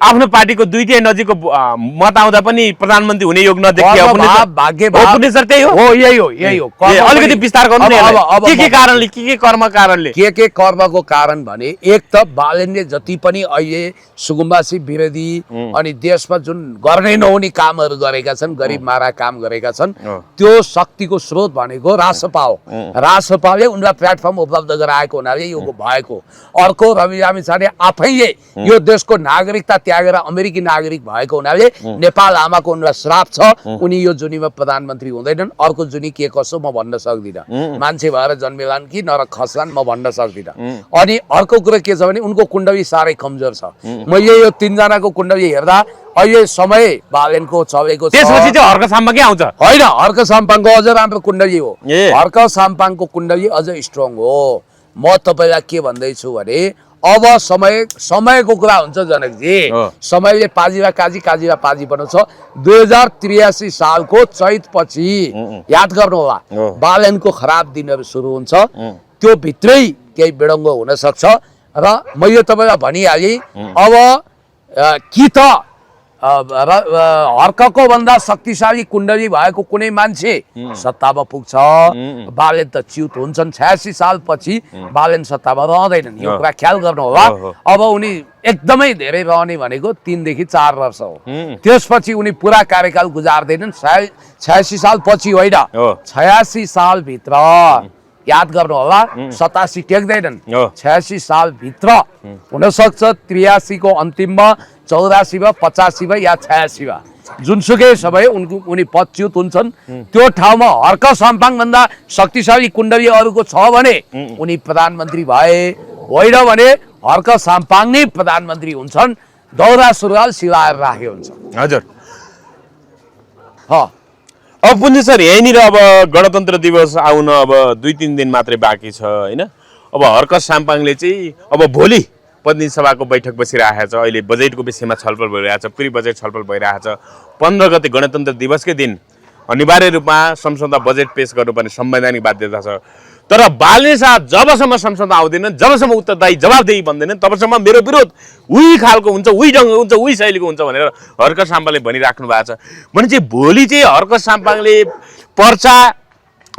आफ्नो पार्टीको 2/3 नजिकको मत आउँदा पनि प्रधानमन्त्री हुने योग नदेखिए भाग्य सर त्यही हो। यही हो। अलिकति विस्तार गर्नु नि, के कारणले, के कर्म कारणले, के कर्मको कारण भने, एक त बालनले जति पनि अहिले सुकुम्बासी विरोधी अनि देशमा जुन गर्ने नहुने कामहरू गरेका छन्, गरिब मारा काम गरेका छन्, त्यो शक्तिको स्रोत भनेको रासपा हो। रासपाले उनलाई प्लेटफर्म उपलब्ध गराएको हुनाले यो भएको। अर्को रवि लामिछाने आफैले यो देशको नागरिकता त्यागेर अमेरिकी नागरिक भएको हुनाले नेपाल आमाको उनलाई श्राप छ, उनी यो जुनीमा प्रधानमन्त्री हुँदैनन्। अर्को जुनी के कसो म भन्न सक्दिनँ, मान्छे भएर जन्मेलान् कि नर खस्लान् म भन्न सक्दिनँ। अनि अर्को कुरो के छ भने उनको कुण्डली साह्रै कमजोर छ। मैले यो 3 जनाको कुण्डली हेर्दा अहिले समय बालनको चलेको छ। त्यसपछि चाहिँ हर्क साम्पाङ के आउँछ? होइन, हर्क साम्पाङको अझ राम्रो कुण्डली हो। हर्क साम्पाङको कुण्डली अझ स्ट्रङ हो। म तपाईँलाई के भन्दैछु भने अब समयको कुरा हुन्छ जनकजी। समयले पाजीमा काजी, काजीमा पाजी बनाउँछ। 2083 सालको चैतपछि याद गर्नु होला, बालनको खराब दिनहरू सुरु हुन्छ। त्यो भित्रै केही विडङ्ग हुन सक्छ। र मैले तपाईँलाई भनिहालेँ, अब कि त हर्कको भन्दा शक्तिशाली कुण्डली भएको कुनै मान्छे सत्तामा पुग्छ। बालन त च्युत हुन्छन्, 86 सालपछि बालन सत्तामा रहँदैनन्, यो कुरा ख्याल गर्नु होला। अब उनी एकदमै धेरै रहने भनेको 3 देखि 4 वर्ष हो। त्यसपछि उनी पुरा कार्यकाल गुजार्दैनन्। 86 सालपछि होइन, 86 सालभित्र याद गर्नु होला, 87 टेक्दैनन्, 86 सालभित्र हुनसक्छ 83 को अन्तिममा, 84 मा, 85 मा या 86 मा, जुनसुकै समय उनी पदच्युत हुन्छन्। त्यो ठाउँमा हर्क साम्पाङ भन्दा शक्तिशाली कुण्डली अरूको छ भने उनी प्रधानमन्त्री भए, होइन भने हर्क साम्पाङ नै प्रधानमन्त्री हुन्छन्। दौरा सुरुवाल सिलाएर राखेको हुन्छ। हजुर। अब पुण्य सर, यहीँनिर अब गणतन्त्र दिवस आउन अब 2-3 दिन मात्रै बाँकी छ होइन। अब हर्क साम्पाङले चाहिँ अब भोलि प्रतिनिधि सभाको बैठक बसिरहेको छ। अहिले बजेटको विषयमा छलफल भइरहेछ, प्री बजेट छलफल भइरहेछ। 15 गते गणतन्त्र दिवसकै दिन अनिवार्य रूपमा संसदमा बजेट पेश गर्नुपर्ने संवैधानिक बाध्यता छ। तर बालन शाह जबसम्म संसदमा आउँदैनन्, जबसम्म उत्तरदायी जवाबदेही भन्दैनन्, तबसम्म मेरो विरोध उही खालको हुन्छ, उही ढङ्ग हुन्छ, उही शैलीको हुन्छ भनेर हर्क साम्पाङले भनिराख्नु भएको छ। भने चाहिँ भोलि चाहिँ हर्क साम्पाङले पर्चा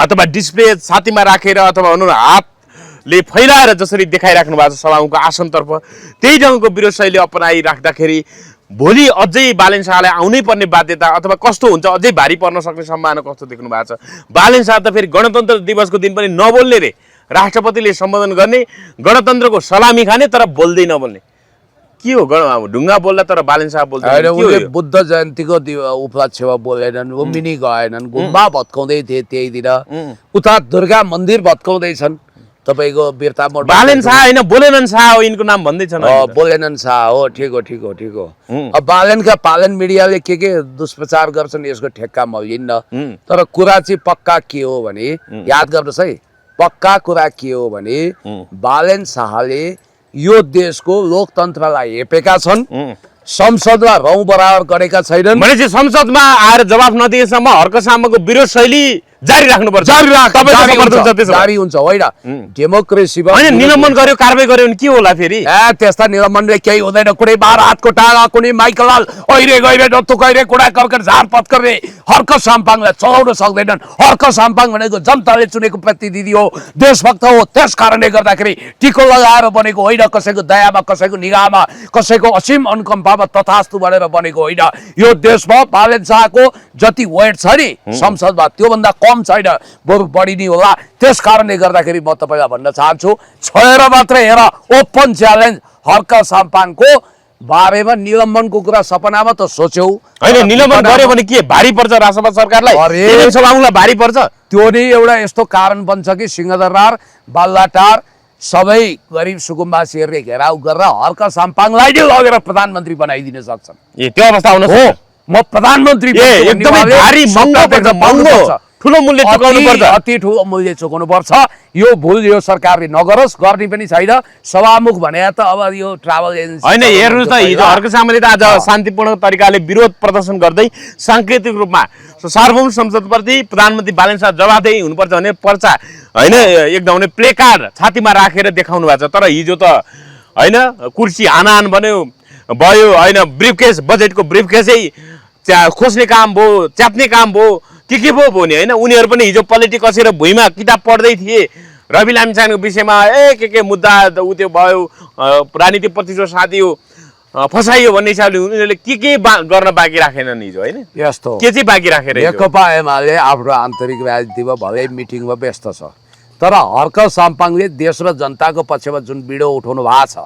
अथवा डिस्प्ले छातीमा राखेर अथवा भनौँ हातले फैलाएर जसरी देखाइराख्नु भएको छ सभामुखको आसनतर्फ, त्यही ढङ्गको विरोध शैली अपनाइराख्दाखेरि भोलि अझै बालन शाहलाई आउनै पर्ने बाध्यता अथवा कस्तो हुन्छ, अझै भारी पर्न सक्ने सम्भावना कस्तो देख्नु भएको छ? बालन शाह त फेरि गणतन्त्र दिवसको दिन पनि नबोल्ने रे, राष्ट्रपतिले सम्बोधन गर्ने, गणतन्त्रको सलामी खाने तर बोल्दै नबोल्ने, के हो? ढुङ्गा बोल्दा तर बालन शाह बोल्दैन। उनले बुद्ध जयन्तीको उपलक्ष्यमा बोलेनन्, लुम्बिनी गएनन्, गुम्बा भत्काउँदै थिए त्यही दिन, उता दुर्गा मन्दिर भत्काउँदैछन्। तपाईको वीरता मोड बालन शाह होइन, बोलेनन् शाह हो यिनको नाम भन्दैछन्। बोलेनन् शाह हो, ठिक हो। अब बालनका पालन मिडियाले के दुष्प्रचार गर्छन् यसको ठेक्का म लिन्न। तर कुरा चाहिँ पक्का के हो भने, याद गर्नुहोस् है, पक्का कुरा के हो भने बालन शाहले यो देशको लोकतन्त्रलाई हेपेका छन्, संसदमा रौँ बराबर गरेका छैनन्। भनेपछि संसदमा आएर जवाफ नदिएसम्म हर्क साम्पाङको विरोध शैली जारी राख्नुपर्छ। जारी हुन्छ, होइन डेमोक्रेसीमा होइन निलम्बन गर्यो, कारबाही गर्यो भने के होला फेरि? त्यस्ता निलम्बनले केही हुँदैन। कुनै 12 हातको टाढा, कुनै माइकलाल अहिले गइरे डत्तु गइरे कुडा कर्कर झारपत गर्ने हर्क साम्पाङलाई चलाउन सक्दैनन्। हर्क साम्पाङ भनेको जनताले चुनेको प्रतिनिधि हो, देशभक्त हो। त्यस कारणले गर्दाखेरि टिको लगाएर बनेको होइन, कसैको दयामा, कसैको निगाहमा, कसैको असीम अनुकम्पामा तथास्तु भनेर बनेको होइन। यो देशमा बालन शाहको जति वेट छ नि संसदमा त्योभन्दा कम छैन, बरु बढी नै होला। त्यस कारणले गर्दाखेरि म तपाईँलाई भन्न चाहन्छु, छोएर मात्रै हेर, ओपन च्यालेन्ज हर्क साम्पाङको बारेमा निलम्बनको कुरा सपनामा त सोच्यौ होइन? निलम्बन गर्यो भने के भारी पर्छ राष्ट्रपति सरकारलाई? सभामुखलाई भारी पर्छ। त्यो नै एउटा यस्तो कारण बन्छ कि सिंहदरबार, बालुवाटार सबै गरिब सुकुम्बासीहरूले घेराउ गरेर हर्क साम्पाङलाई नै लगेर प्रधानमन्त्री बनाइदिन सक्छन्। त्यो अवस्था आउन हो, म प्रधानमन्त्री एकदमै भारी महँगो ठुलो मूल्य चुकाउनु पर्छ। अति ठुलो मूल्य चुकाउनु पर्छ। यो भुल यो सरकारले नगरोस्, गर्ने पनि छैन। सभामुख भने त अब यो ट्राभल एजेन्सी होइन, हेर्नुहोस् त, हिजो हर्क सामूले त आज शान्तिपूर्ण तरिकाले विरोध प्रदर्शन गर्दै सांकेतिक रूपमा सार्वभौम संसदप्रति प्रधानमन्त्री बालन शाह जवाफदेही हुनुपर्छ भने पर्चा होइन एकदम प्ले कार्ड छातीमा राखेर देखाउनु भएको छ। तर हिजो त होइन कुर्सी हानाहान भयो होइन, ब्रिफकेस बजेटको ब्रिफकेसै खोज्ने काम भयो, च्याप्ने काम भयो, के भयो नि होइन। उनीहरू पनि हिजो पलेटी कसेर भुइँमा किताब पढ्दै थिए रवि लामिछानेको विषयमा, के मुद्दा उ त्यो भयो, राजनीतिक प्रतिशोध साधियो, फसाइयो भन्ने हिसाबले उनीहरूले के गर्न बाँकी राखेनन् हिजो होइन। यस्तो के चाहिँ बाँकी राखेर नेकपा एमाले आफ्नो आन्तरिक राजनीतिमा भलै मिटिङमा व्यस्त छ, तर हर्क साम्पाङले देश र जनताको पक्षमा जुन बिडो उठाउनु भएको छ,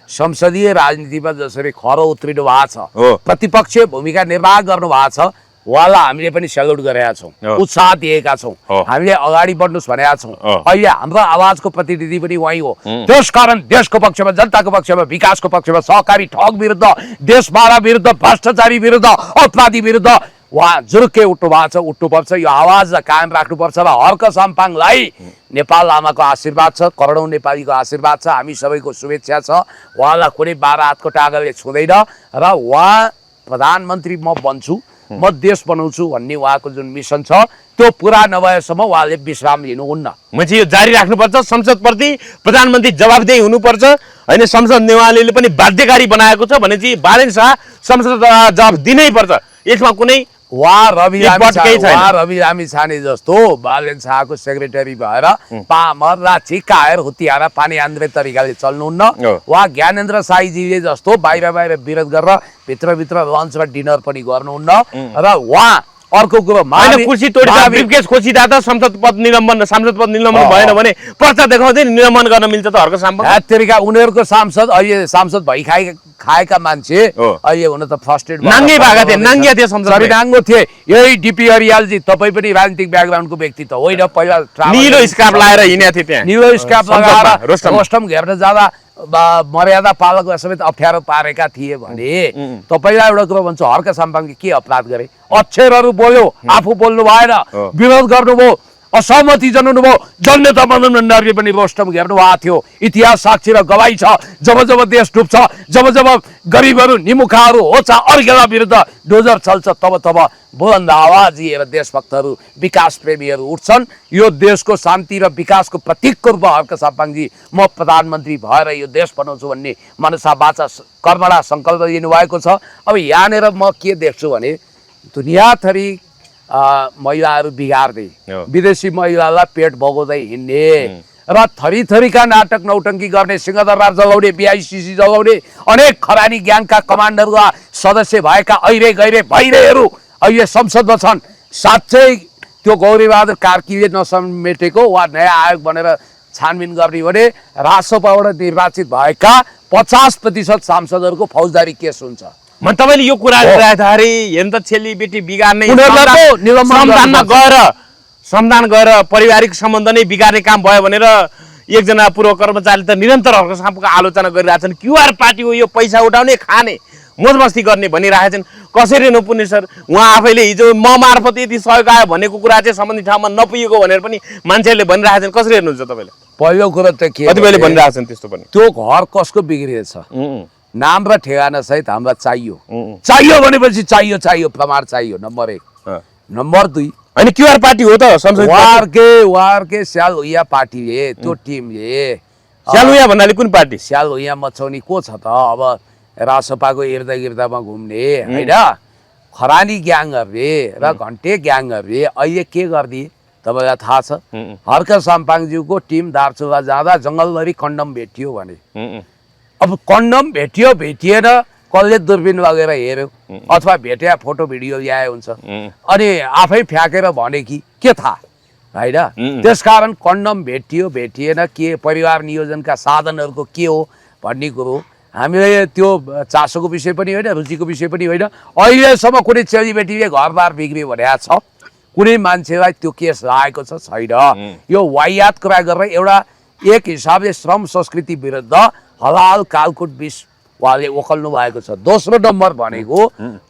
संसदीय राजनीतिमा जसरी खरो उत्रिनु भएको छ, प्रतिपक्षीय भूमिका निर्वाह गर्नु भएको छ, उहाँलाई हामीले पनि सेल्युट गरेका छौँ, उत्साह दिएका छौँ, हामीले अगाडि बढ्नुहोस् भनेका छौँ। अहिले हाम्रो आवाजको प्रतिनिधि पनि उहाँ हो। त्यसकारण देशको पक्षमा, जनताको पक्षमा, विकासको पक्षमा, सहकारी ठग विरुद्ध, देशमारा विरुद्ध, भ्रष्टाचारी विरुद्ध, अपराधी विरुद्ध उहाँ जुरुक्कै उठ्नु भएको छ, उठ्नुपर्छ। यो आवाजलाई कायम राख्नुपर्छ र हर्क साम्पाङलाई नेपाल आमाको आशीर्वाद छ, करोडौँ नेपालीको आशीर्वाद छ, हामी सबैको शुभेच्छा छ। उहाँलाई कुनै 12 हातको टागलले छुँदैन र उहाँ प्रधानमन्त्री म बन्छु, म देश बनाउँछु भन्ने उहाँको जुन मिसन छ त्यो पुरा नभएसम्म उहाँले विश्राम लिनुहुन्न। चाहिँ यो जारी राख्नुपर्छ। संसदप्रति प्रधानमन्त्री जवाफदेही हुनुपर्छ होइन। संसद नेवालीले पनि बाध्यकारी बनाएको छ भने चाहिँ बालन शाह संसद जवाफ दिनै पर्छ। यसमा कुनै रवि लामिछाने जस्तो बालन शाहको सेक्रेटरी भएर पामर राची कायर हुतियाएर पानी आन्द्रे तरिकाले चल्नुहुन्न। उहाँ ज्ञानेन्द्र साईजीले जस्तो बाहिर विरोध गरेर भित्रभित्र लन्च र डिनर पनि गर्नुहुन्न। र उहाँ अर्को कुरो कुर्सी तोडिदा ब्रिफकेस खोसिदा त सांसद पद निलम्बन भएन भने पर्चा देखाउँदै निलम्बन गर्न मिल्छ त हर्क साम्पाङ। तरिका उनीहरूको सांसद अहिले सांसद भइ खाएका मान्छे अहिले हुन त फर्स्ट एड नाङ्गे भएका थिए, नाङ्गिया थिए, संसद नाङ्गो थिए। यही डिपी अरियालजी तपाईँ पनि राजनीतिक ब्याकग्राउन्डको व्यक्ति त होइन, पहिला निलो स्कार्फ लगाएर हिँडेको थिए, त्यहाँ निलो स्कार्फ लगाएर रोस्टम घेर्न जाँदा मर्यादा पालक समेत अप्ठ्यारो पारेका थिए भने तपाईँलाई एउटा कुरो भन्छु, हर्क साम्पाङले के अपराध गरे? अक्षरहरू बोल्यो, आफू बोल्नु भएन, विरोध गर्नुभयो, असहमति जनाउनु भयो। जननेता मदन भण्डारीले पनि रोस्टम घेर्नु भएको थियो। इतिहास साक्षी र गवाई छ। जब जब देश डुब्छ, जब जब गरिबहरू निमुखाहरू होचा अर्घेला विरुद्ध डोजर चल्छ, तब तब बुलन्द आवाज लिएर देशभक्तहरू, विकास प्रेमीहरू उठ्छन्। यो देशको शान्ति र विकासको प्रतीकको रूपमा हर्क साम्पाङजी म प्रधानमन्त्री भएर यो देश बनाउँछु भन्ने मनसा वाचा कर्मणा सङ्कल्प लिनुभएको छ। अब यहाँनिर म के देख्छु भने दुनियाँथरी महिलाहरू बिगार्दै, विदेशी महिलालाई पेट बगाउँदै हिँड्ने र थरीथरीका नाटक नौटङ्की गर्ने, सिंहदरबार जगाउने, बिआइसिसी जगाउने, अनेक खरानी ग्याङका कमान्डरका सदस्य भएका ऐरे गैरे भैरेहरू अहिले संसदमा छन्। साँच्चै त्यो गौरीबहादुर कार्कीले नसमेटेको वा नयाँ आयोग बनेर छानबिन गर्ने भने राजसभाबाट निर्वाचित भएका 50% सांसदहरूको फौजदारी केस हुन्छ। तपाईँले यो कुरा गर्दाखेरि हेर्नु त चेलीबेटी बिगार्ने, श्रमदान गएर पारिवारिक सम्बन्ध नै बिगार्ने काम भयो भनेर एकजना पूर्व कर्मचारीले त निरन्तर हर्क साम्पाङको आलोचना गरिरहेछन्। क्युआर पार्टी हो यो, पैसा उठाउने, खाने, मोजमस्ती गर्ने भनिरहेछन्। कसरी नपुग्ने सर? उहाँ आफैले हिजो म मार्फत यति सहयोग आयो भनेको कुरा चाहिँ सम्बन्धित ठाउँमा नपुगेको भनेर पनि मान्छेहरूले भनिरहेछन्। कसरी हेर्नुहुन्छ तपाईँले? पहिलो कुरो त के कतिपयले भनिरहेछन् त्यस्तो पनि। त्यो घर कसको बिग्रिएछ? नाम र ठेगाना सहित हामीलाई चाहियो भनेपछि चाहियो प्रमाण चाहियो। नम्बर 1। नम्बर 2 होइन क्युआर पार्टी हो त संसद वारके स्याल हुइया पार्टीले, त्यो टिमले। स्याल हुइया भन्नाले कुन पार्टी? स्याल हुइया मचाउने को छ त? अब रासपाको इर्दागिर्दामा घुम्ने होइन खरानी ग्याङहरूले र घन्टे ग्याङहरूले अहिले के गरिदिए तपाईँलाई थाहा छ? हर्क साम्पाङज्यूको टिम दार्चुला जाँदा जङ्गलभरि कन्डम भेटियो भने, अब कन्डम भेटिएन, कसले दूरबीन लगेर हेऱ्यो अथवा भेट्या फोटो भिडियो ल्याए हुन्छ, अनि आफै फ्याँकेर भने कि के थाहा होइन। त्यसकारण कन्डम भेटिएन, के परिवार नियोजनका साधनहरूको के हो भन्ने कुरो हामीले त्यो चासोको विषय पनि होइन, रुचिको विषय पनि होइन। अहिलेसम्म कुनै चेलीबेटीले घरबार बिग्रियो भनेको छ? कुनै मान्छेलाई त्यो केस लागेको छ? छैन। यो वाहियात कुरा गरेर एउटा एक हिसाबले श्रम संस्कृति विरुद्ध हलाल कालकुट विष उहाँले ओकल्नु भएको छ। दोस्रो नम्बर भनेको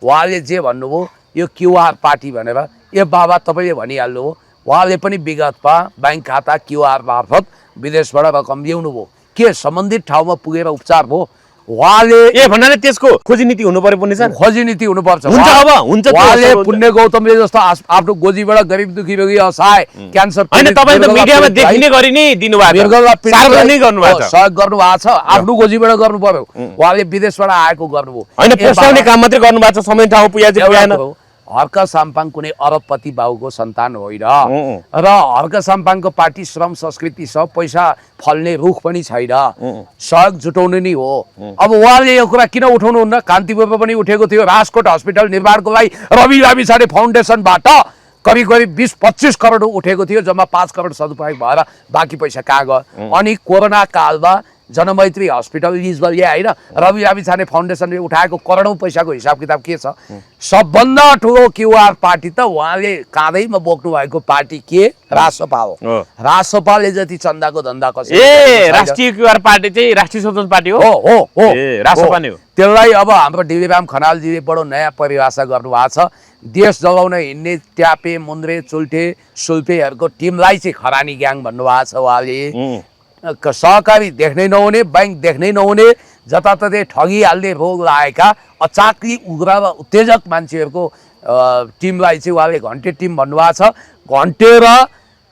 उहाँले जे भन्नुभयो यो क्युआर पार्टी भनेर, ए बाबा तपाईँले भनिहाल्नु हो उहाँले पनि विगतमा ब्याङ्क खाता क्युआर मार्फत विदेशबाट रकम ल्याउनु भयो के सम्बन्धित ठाउँमा पुगेर उपचार भयो उहाँले ए भन्नाले त्यसको खोजी नीति हुनु पर्यो पुण्य सर खोजी नीति हुनुपर्छ हुन्छ अब हुन्छ उहाँले पुण्य गौतमले जस्तो आफ्नो गोजीबाट गरिब दुखी रोगी असहाय क्यान्सर हैन तपाईले त मिडियामा देखिने गरी नै दिनुभएको छ सार्वजनिक गर्नुभएको छ सहयोग गर्नुभएको छ आफ्नो गोजीबाट गर्नु पर्यो उहाँले विदेशबाट आएको गर्नुभयो हैन पोसाउने काम मात्रै गर्नुभएको छ समय ठाउँ पुगेन हर्क साम्पाङ कुनै अरबपति बाबुको सन्तान होइन र हर्क साम्पाङको पार्टी श्रम संस्कृति सब पैसा फल्ने रुख पनि छैन सहयोग जुटाउनु नै हो अब उहाँले यो कुरा किन उठाउनुहुन्न कान्तिपुरमा पनि उठेको थियो राजकोट हस्पिटल निर्माणको लागि रवि लामिछाने फाउन्डेसनबाट करिब करिब 20-25 करोड उठेको थियो जम्मा 5 करोड सदुपयोग भएर बाँकी पैसा कहाँ गयो अनि कोरोना कालमा जनमैत्री हस्पिटल लिजमा ल्याए होइन रवि लामिछाने फाउन्डेसनले उठाएको करोडौँ पैसाको हिसाब किताब के छ सबभन्दा ठुलो क्युआर पार्टी त उहाँले काँधैमा बोक्नु भएको पार्टी के रासोपा हो रासोपाले जति चन्दाको धन्दा कसरी ए राष्ट्रिय क्युआर पार्टी चाहिँ राष्ट्रिय स्वतन्त्र पार्टी हो हो ए रासोपा नै हो त्यसलाई अब हाम्रो डिबिराम खनालजीले बडो नयाँ परिभाषा गर्नुभएको छ देश जगाउन हिँड्ने ट्यापे मुन्द्रे चुल्ठे सुल्फेहरूको टिमलाई चाहिँ खरानी ग्याङ भन्नुभएको छ उहाँले सहकारी देख्नै नहुने ब्याङ्क देख्नै नहुने जताततै ठगिहाल्ने रोग लागेका अचाक्ली उग्र र उत्तेजक मान्छेहरूको टिमलाई चाहिँ उहाँले घन्टे टिम भन्नुभएको छ घन्टे र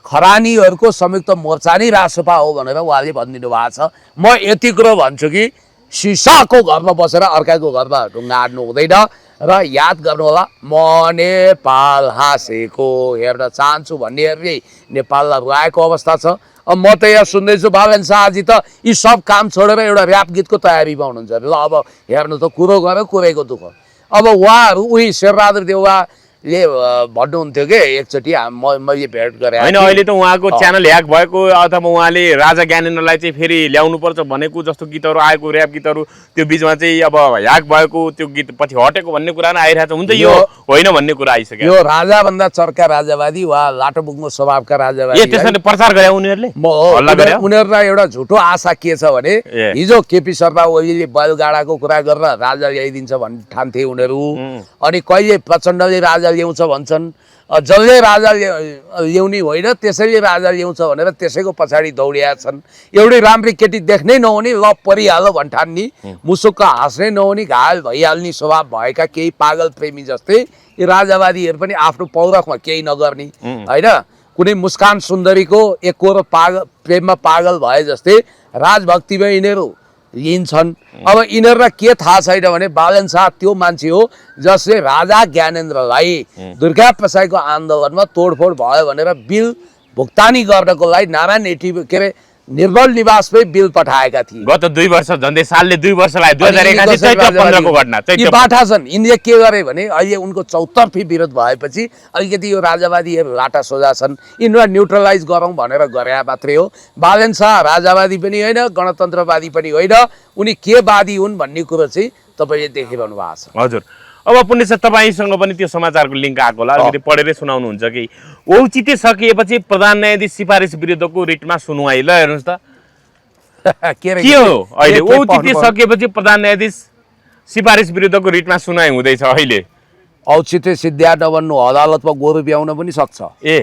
खरानीहरूको संयुक्त मोर्चा नै रासोपा हो भनेर उहाँले भनिदिनु भएको छ म यति कुरो भन्छु कि सिसाको घरमा बसेर अर्काको घरमा ढुङ्गा हाड्नु हुँदैन र याद गर्नुहोला म नेपाल हाँसेको हेर्न चाहन्छु भन्नेहरूले नेपाललाई रुवाएको अवस्था छ अब म त यहाँ सुन्दैछु बालन शाहजी त यी सब काम छोडेर एउटा ऱ्याप गीतको तयारीमा हुनुहुन्छ ल अब हेर्नु त कुरो गऱ्यो कुरैको दुःख अब उहाँहरू उही शेरबहादुर देउवाले भन्नुहुन्थ्यो कि एकचोटि मैले भेट गरेँ होइन अहिले त उहाँको च्यानल ह्याक भएको अथवा उहाँले राजा ज्ञानेन्द्रलाई चाहिँ फेरि ल्याउनुपर्छ भनेको जस्तो गीतहरू आएको ऱ्याप गीतहरू त्यो बिचमा चाहिँ अब ह्याक भएको त्यो गीत पछि हटेको भन्ने कुरा नै आइरहेको छ हुन्छ यो होइन भन्ने कुरा आइसक्यो यो राजाभन्दा चर्का राजावादी वा लाटो बोक्ने स्वभावका राजावादी ए त्यसैले प्रचार गरे उनीहरूले उनीहरूलाई एउटा झुटो आशा के छ भने हिजो केपी शर्मा ओलीले बैलगाडाको कुरा गरेर राजा ल्याइदिन्छ भन्ने ठान्थे उनीहरू अनि कहिले प्रचण्डले राजा ल्याउँछ भन्छन् जसले राजा ल्याउने होइन त्यसैले राजा ल्याउँछ भनेर त्यसैको पछाडि दौडिया छन् एउटै राम्री केटी देख्नै नहुने ल परिहाल्यो भन्ठान्नी मुसुक्क हाँस्नै नहुने घायल भइहाल्ने स्वभाव भएका केही पागल प्रेमी जस्तै यी राजावादीहरू पनि आफ्नो पौरखमा केही नगर्ने होइन कुनै मुस्कान सुन्दरीको एकहोरो पागल प्रेममा पागल भए जस्तै राजभक्तिमा यिनीहरू लिन्छन् अब यिनीहरूलाई के थाहा छैन भने बालन शाह त्यो मान्छे हो जसले राजा ज्ञानेन्द्रलाई दुर्गा प्रसाईको आन्दोलनमा तोडफोड भयो भनेर बिल भुक्तानी गर्नको लागि नारायण एटी के अरे निर्मल निवासमै बिल पठाएका थिए गत 2 वर्ष झन्डै सालले 2 वर्ष लाग्यो 2081 चैत्र 15 को घटना यी बाठा छन् यिनले के गरे भने अहिले उनको चौतर्फी विरोध भएपछि अलिकति यो राजावादीहरू लाटा सोझा छन् यिनलाई न्युट्रलाइज गरौँ भनेर गरे मात्रै हो बालन शाह राजावादी पनि होइन गणतन्त्रवादी पनि होइन उनी के वादी हुन् भन्ने कुरो चाहिँ तपाईँले देखिरहनु भएको छ हजुर अब पुण्य सर तपाईसँग पनि त्यो समाचारको लिङ्क आएको होला अलिकति पढेरै सुनाउनुहुन्छ कि औचित्य सकिएपछि प्रधान न्यायाधीश सिफारिस विरुद्धको रिटमा सुनुवाई ल हेर्नुहोस् त के हो अहिले औचित्य सकिएपछि प्रधान न्यायाधीश सिफारिस विरुद्धको रिटमा सुनुवाई हुँदैछ अहिले औचित्य सिद्ध्या नबन्नु अदालतमा गोरु ब्याउन पनि सक्छ ए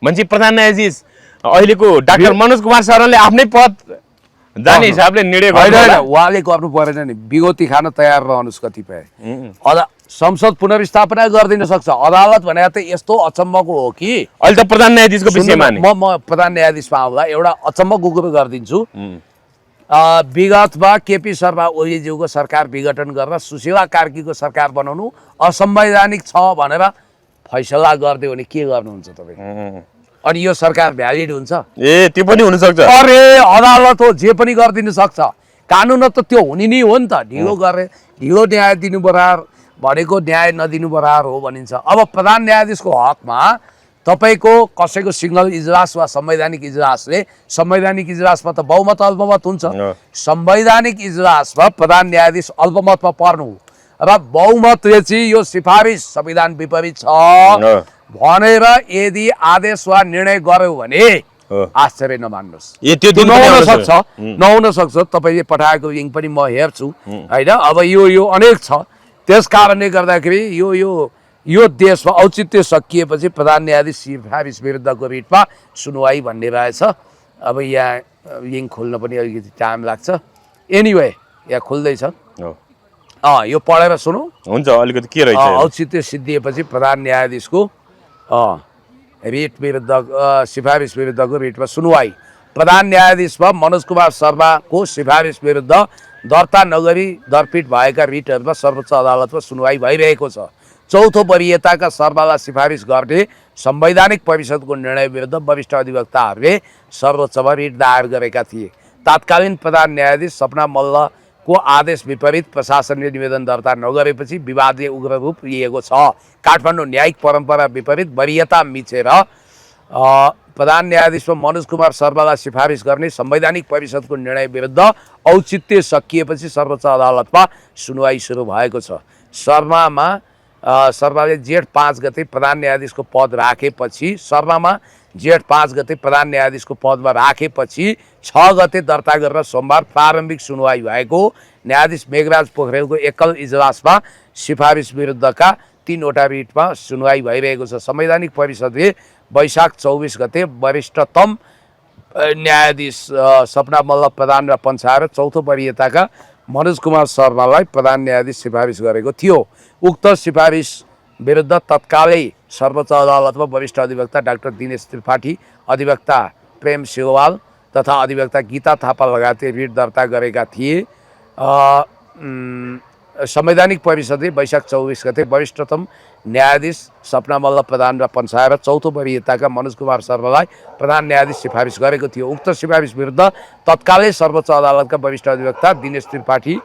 मान्छे प्रधान न्यायाधीश अहिलेको डाक्टर मनोज कुमार शरणले आफ्नै पद जाने हिसाबले निर्णय गर्नु उहाँले गर्नु परेन नि बिगोती खान तयार रहनुहोस् कतिपय संसद पुनर्स्थापना गरिदिन सक्छ अदालत भनेर त यस्तो अचम्मको हो कि अहिले त प्रधान न्यायाधीशको विषयमा म प्रधान न्यायाधीशमा आउँदा एउटा अचम्मको कुरो गरिदिन्छु विगतमा केपी शर्मा ओलीज्यूको सरकार विघटन गरेर सुशीला कार्कीको सरकार बनाउनु असंवैधानिक छ भनेर फैसला गरिदियो भने के गर्नुहुन्छ तपाईँ अनि यो सरकार भ्यालिड हुन्छ ए त्यो पनि हुन सक्छ अरे अदालत हो जे पनि गरिदिन सक्छ कानुन त त्यो हुने नै हो नि त ढिलो गरे ढिलो न्याय दिनु बराबर भनेको न्याय नदिनु बराबर हो भनिन्छ अब प्रधान न्यायाधीशको हकमा तपाईको कसैको सिंगल इजलास वा संवैधानिक इजलासले संवैधानिक इजलासमा त बहुमत अल्पमत हुन्छ संवैधानिक इजलासमा प्रधान न्यायाधीश अल्पमतमा पर्नु र बहुमतले चाहिँ यो सिफारिस संविधान विपरीत छ भनेर यदि आदेश वा निर्णय गर्यो भने आश्चर्य नमान्नुहोस् नहुन सक्छ तपाईले पठाएको लिङ्क पनि म हेर्छु हैन अब यो अनेक छ त्यस कारणले गर्दाखेरि यो यो देशमा औचित्य सकिएपछि प्रधान न्यायाधीश सिफारिस विरुद्धको रिटमा सुनवाई भन्ने रहेछ। अब यहाँ लिङ्क खोल्न पनि अलिकति टाइम लाग्छ। एनिवे यहाँ खोल्दैछ। यो पढेर सुनौ। हुन्छ, अलिकति के रहेछ? औचित्य सिद्धिएपछि प्रधान न्यायाधीशको रिट विरुद्ध सिफारिस विरुद्धको रिटमा सुनवाई। प्रधान न्यायाधीशमा मनोज कुमार शर्माको सिफारिस विरुद्ध दर्ता नगरी दरपीठ भएका रिटहरूमा सर्वोच्च अदालतमा सुनवाई भइरहेको छ। चौथो वरियताका शर्मालाई सिफारिस गर्ने संवैधानिक परिषदको निर्णय विरुद्ध वरिष्ठ अधिवक्ताहरूले सर्वोच्चमा रिट दायर गरेका थिए। तत्कालीन प्रधान न्यायाधीश सपना मल्लको आदेश विपरीत प्रशासनले निवेदन दर्ता नगरेपछि विवादले उग्र रूप लिएको छ। काठमाडौँ न्यायिक परम्परा विपरीत वरियता मिचेर प्रधान न्यायाधीशमा मनोज कुमार शर्मालाई सिफारिस गर्ने संवैधानिक परिषदको निर्णय विरुद्ध औचित्य सकिएपछि सर्वोच्च अदालतमा सुनवाई सुरु भएको छ। शर्माले जेठ 5 गते प्रधान न्यायाधीशको पद राखेपछि जेठ 5 गते प्रधान न्यायाधीशको पदमा राखेपछि 6 गते दर्ता गरेर सोमबार प्रारम्भिक सुनवाई भएको। न्यायाधीश मेघराज पोखरेलको एकल इजलासमा सिफारिस विरुद्धका 3वटा रिटमा सुनवाई भइरहेको छ। संवैधानिक परिषदले वैशाख 24 गते वरिष्ठतम न्यायाधीश सपना मल्ल प्रधानलाई पन्छाएर चौथो वरियताका मनोज कुमार शर्मालाई प्रधान न्यायाधीश सिफारिस गरेको थियो। उक्त सिफारिस विरुद्ध तत्कालै सर्वोच्च अदालतमा वरिष्ठ अधिवक्ता डाक्टर दिनेश त्रिपाठी, अधिवक्ता प्रेम सिगवाल तथा अधिवक्ता गीता थापा लगायतले रिट दर्ता गरेका थिए। संवैधानिक परिषदले वैशाख 24 गते वरिष्ठतम न्यायाधीश सपना मल्ल प्रधानलाई पन्छाएर चौथो वरियताका मनोज कुमार शर्मालाई प्रधान न्यायाधीश सिफारिस गरेको थियो। उक्त सिफारिस विरुद्ध तत्कालै सर्वोच्च अदालतका वरिष्ठ अधिवक्ता दिनेश त्रिपाठी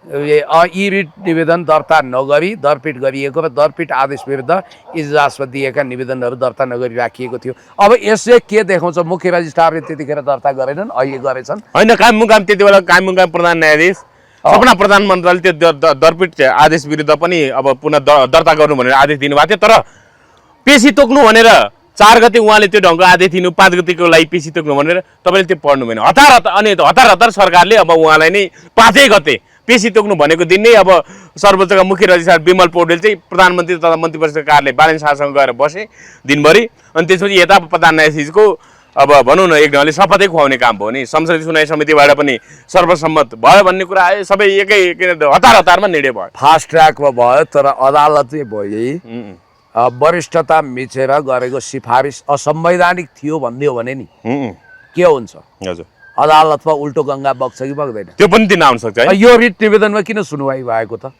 यी रिट निवेदन दर्ता नगरी दरपीठ गरिएको र दरपीठ आदेश विरुद्ध इजलासमा दिएका निवेदनहरू दर्ता नगरी राखिएको थियो। अब यसले के देखाउँछ? मुख्य रजिस्ट्रारले त्यतिखेर दर्ता गरेनन्, अहिले गरेछन्। होइन, कायम त्यति बेला कायम प्रधान न्यायाधीश सपना प्रधानमन्त्रीले त्यो दरपीठ आदेश विरुद्ध पनि अब पुनः दर्ता गर्नु भनेर आदेश दिनुभएको थियो। तर पेशी तोक्नु भनेर 4 गते उहाँले त्यो ढङ्गको आदेश दिनु, 5 गतेको लागि पेशी तोक्नु भनेर तपाईँले त्यो पढ्नु भएन। हतार सरकारले अब उहाँलाई नै 5 गते पेशी तोक्नु भनेको दिन नै अब सर्वोच्चका मुख्य रजिस्ट्रार विमल पौडेल चाहिँ प्रधानमन्त्री तथा मन्त्री परिषद कार्यालय बालेन शाहसँग गएर बसे दिनभरि। अनि त्यसपछि यता प्रधान न्यायाधीशको अब भनौँ न एक ढङ्गले शपथै खुवाउने काम भयो नि। संसदीय सुनवाई समितिबाट पनि सर्वसम्मत भयो भन्ने कुरा आयो। सबै एकै हतारमा निर्णय भयो, फास्ट ट्र्याकमा भयो। तर अदालतले भयो वरिष्ठता मिचेर गरेको सिफारिस असंवैधानिक थियो भनिदियो भने नि के हुन्छ? हजुर, अदालतमा उल्टो गङ्गा बग्छ कि बग्दैन? त्यो पनि दिन आउन सक्छ। यो रिट निवेदनमा किन सुनवाई भएको त?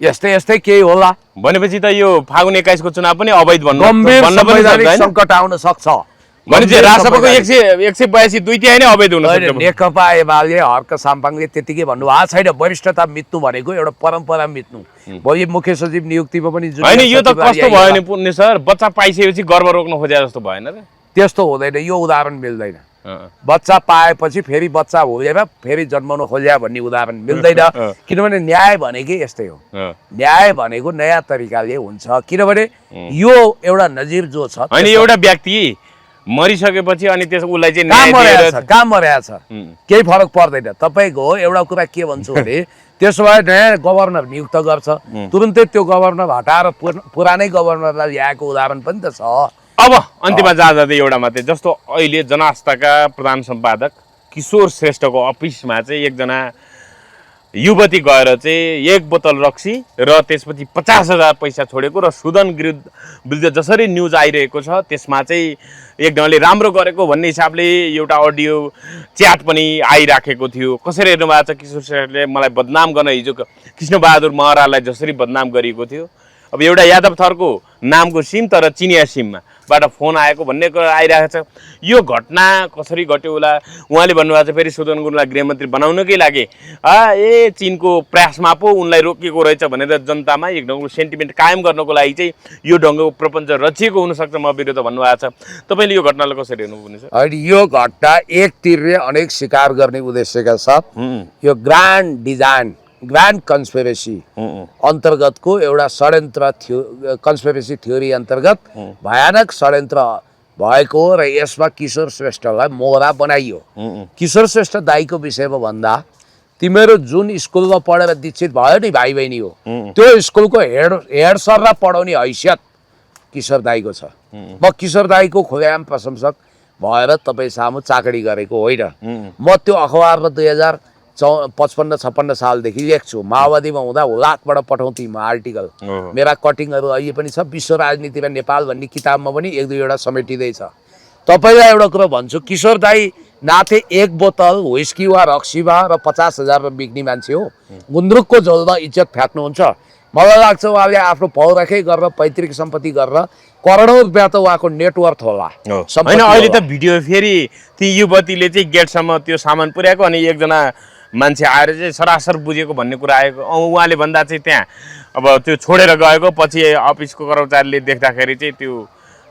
यस्तै केही होला भनेपछि त यो फागुन 21 को चुनाव पनि अवैध गम्भीर संवैधानिक सङ्कट आउन सक्छ। राजसभाको 182 दुईतिहाई नै अवैध हुन सक्छ। नेकपा एमाले हर्क साम्पाङले त्यतिकै भन्नुभएको छैन वरिष्ठता मित्नु भनेको एउटा परम्परा मित्नु। भोलि मुख्य सचिव नियुक्तिमा पनि होइन, यो त कस्तो भयो नि पुण्य सर, बच्चा पाइसकेपछि गर्व रोक्न खोजे जस्तो भएन र? त्यस्तो हुँदैन, यो उदाहरण मिल्दैन। बच्चा पाएपछि फेरि बच्चा हुँदैन फेरि जन्माउन खोज्या भन्ने उदाहरण मिल्दैन। किनभने न्याय भनेकै यस्तै हो। न्याय भनेको नयाँ तरिकाले हुन्छ। किनभने यो एउटा नजिर जो छ, होइन एउटा व्यक्ति मरिसकेपछि अनि त्यस उसलाई चाहिँ काम मर्याछ केही फरक पर्दैन। तपाईँको एउटा कुरा के भन्छु भने त्यसो भए नयाँ गभर्नर नियुक्त गर्छ, तुरुन्तै त्यो गभर्नर हटाएर पुरानै गभर्नरलाई ल्याएको उदाहरण पनि त छ। अब अन्त्यमा जाँदै एउटा मात्रै, जस्तो अहिले जनआस्थाका प्रधान सम्पादक किशोर श्रेष्ठको अफिसमा चाहिँ एकजना युवती गएर चाहिँ 1 बोतल रक्सी र त्यसपछि 50,000 पैसा छोडेको र सुदन विरुद्ध जसरी न्युज आइरहेको छ त्यसमा चाहिँ एक ढङ्गले राम्रो गरेको भन्ने हिसाबले एउटा अडियो च्याट पनि आइराखेको थियो। कसरी हेर्नु भएको छ? किशोर श्रेष्ठले मलाई बदनाम गर्न हिजो कृष्णबहादुर महरालाई जसरी बदनाम गरिएको थियो। अब एउटा यादव थरको नामको सिम तर चिनिया सिममा बाट फोन आएको भन्ने कुरा आइरहेको छ। यो घटना कसरी घट्यो होला? उहाँले भन्नुभएको छ फेरि सुदन गुरुङलाई गृहमन्त्री बनाउनकै लागि चीनको प्रयासमा पो उनलाई रोकिएको रहेछ भनेर जनतामा एक ढङ्गको सेन्टिमेन्ट कायम गर्नको लागि चाहिँ यो ढङ्गको प्रपञ्च रचिएको हुनसक्छ म विरुद्ध भन्नुभएको छ। तपाईँले यो घटनालाई कसरी हेर्नुहुन्छ? अहिले यो घटना एक तीरले अनेक शिकार गर्ने उद्देश्यका साथ यो ग्रान्ड डिजाइन ग्रान्ड कन्स्पिरेसी अन्तर्गतको एउटा षड्यन्त्र कन्स्पिरेसी थ्योरी अन्तर्गत भयानक षड्यन्त्र भएको र यसमा किशोर श्रेष्ठलाई मोहरा बनाइयो। किशोर श्रेष्ठ दाईको विषयमा भन्दा तिमीहरू जुन स्कुलमा पढेर दीक्षित भयो नि भाइ बहिनी हो, त्यो स्कुलको हेड सर र पढाउने हैसियत किशोर दाईको छ। म किशोर दाईको खुलेआम प्रशंसक भएर तपाईँ सामु चाकडी गरेको होइन। म त्यो अखबारमा 2055-56 सालदेखि लेख्छु। माओवादीमा हुँदा हुलाकबाट पठाउँथेँ म आर्टिकल। मेरा कटिङहरू अहिले पनि छ। विश्व राजनीति र नेपाल भन्ने किताबमा पनि 1-2 वटा समेटिँदैछ। तपाईँलाई एउटा कुरो भन्छु, किशोर दाई नाथे एक बोतल व्हिस्की वा रक्सीमा र 50,000 बिक्ने मान्छे हो। गुन्द्रुकको झोलमा इज्जत फ्याँक्नुहुन्छ। मलाई लाग्छ उहाँले आफ्नो पौरखै गरेर पैतृक सम्पत्ति गरेर करोडौँ रुपियाँ त उहाँको नेटवर्थ होला। होइन, अहिले त भिडियो फेरि ती युवतीले चाहिँ गेटसम्म त्यो सामान पुर्याएको अनि एकजना मान्छे आएर चाहिँ सरासर बुझेको भन्ने कुरा आएको। उहाँले भन्दा चाहिँ त्यहाँ अब त्यो छोडेर गएको पछि अफिसको कर्मचारीले देख्दाखेरि चाहिँ त्यो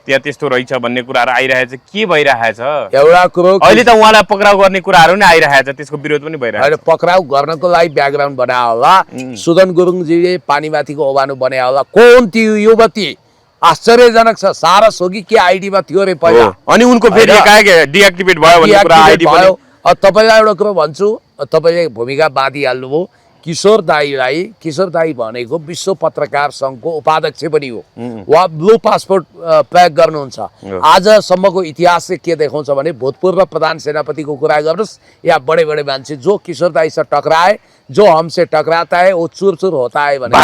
त्यहाँ त्यस्तो रहेछ भन्ने कुराहरू आइरहेछ। के भइरहेछ? एउटा कुरो अहिले त उहाँलाई पक्राउ गर्ने कुराहरू नि आइरहेछ, त्यसको विरोध पनि भइरहेछ। पक्राउ गर्नको लागि ब्याकग्राउन्ड बनायो होला। सुदन गुरुङजीले पानीमाथिको ओभानो बनायो होला। कुन त्यो युवती आश्चर्यजनक छ। सारा सोगी के आइडीमा थियो रे पहिला, अनि उनको फेरि एकाएक डिएक्टिभेट भयो भन्ने कुरा आइडी भयो। तपाईँलाई एउटा कुरो भन्छु, तपाईँले भूमिका बाँधिहाल्नुभयो। किशोर दाई भनेको विश्व पत्रकार सङ्घको उपाध्यक्ष पनि हो। उहाँ ब्लू पासपोर्ट प्रयोग गर्नुहुन्छ। आजसम्मको इतिहास चाहिँ के देखाउँछ भने भूतपूर्व प्रधान सेनापतिको कुरा गर्नुहोस् या बडे बडे मान्छे जो किशोर दाईसँग टकराए, जो हमसे टकराता है वो चुर चुर होता है भने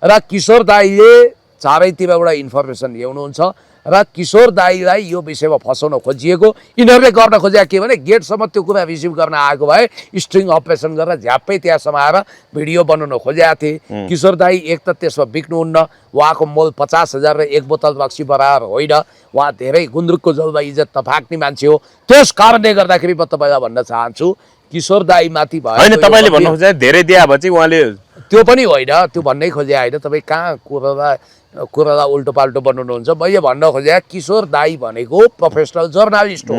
र किशोर दाईले चारैतिर एउटा इन्फर्मेसन ल्याउनुहुन्छ र किशोर दाईलाई यो विषयमा फसाउन खोजिएको। यिनीहरूले गर्न खोजेको के भने गेटसम्म त्यो कुरा रिसिभ गर्न आएको भए स्ट्रिङ अपरेसन गरेर झ्याप्पै त्यहाँ समाएर भिडियो बनाउन खोजेका थिए। किशोर दाई एक त त्यसमा बिक्नुहुन्न। उहाँको मोल 50,000 र एक बोतल रक्सी बराबर होइन। उहाँ धेरै गुन्द्रुकको झोलमा इज्जत नफाक्ने मान्छे हो। त्यस कारणले गर्दाखेरि म तपाईँलाई भन्न चाहन्छु किशोर दाई माथि भयो होइन, तपाईँले भन्नु खोजे धेरै दिए भए चाहिँ उहाँले त्यो पनि होइन, त्यो भन्नै खोजे होइन। तपाईँ कहाँ कुरालाई उल्टो पाल्टो बनाउनुहुन्छ। मैले भन्न खोजे किशोर दाई भनेको प्रोफेसनल जर्नालिस्ट हो।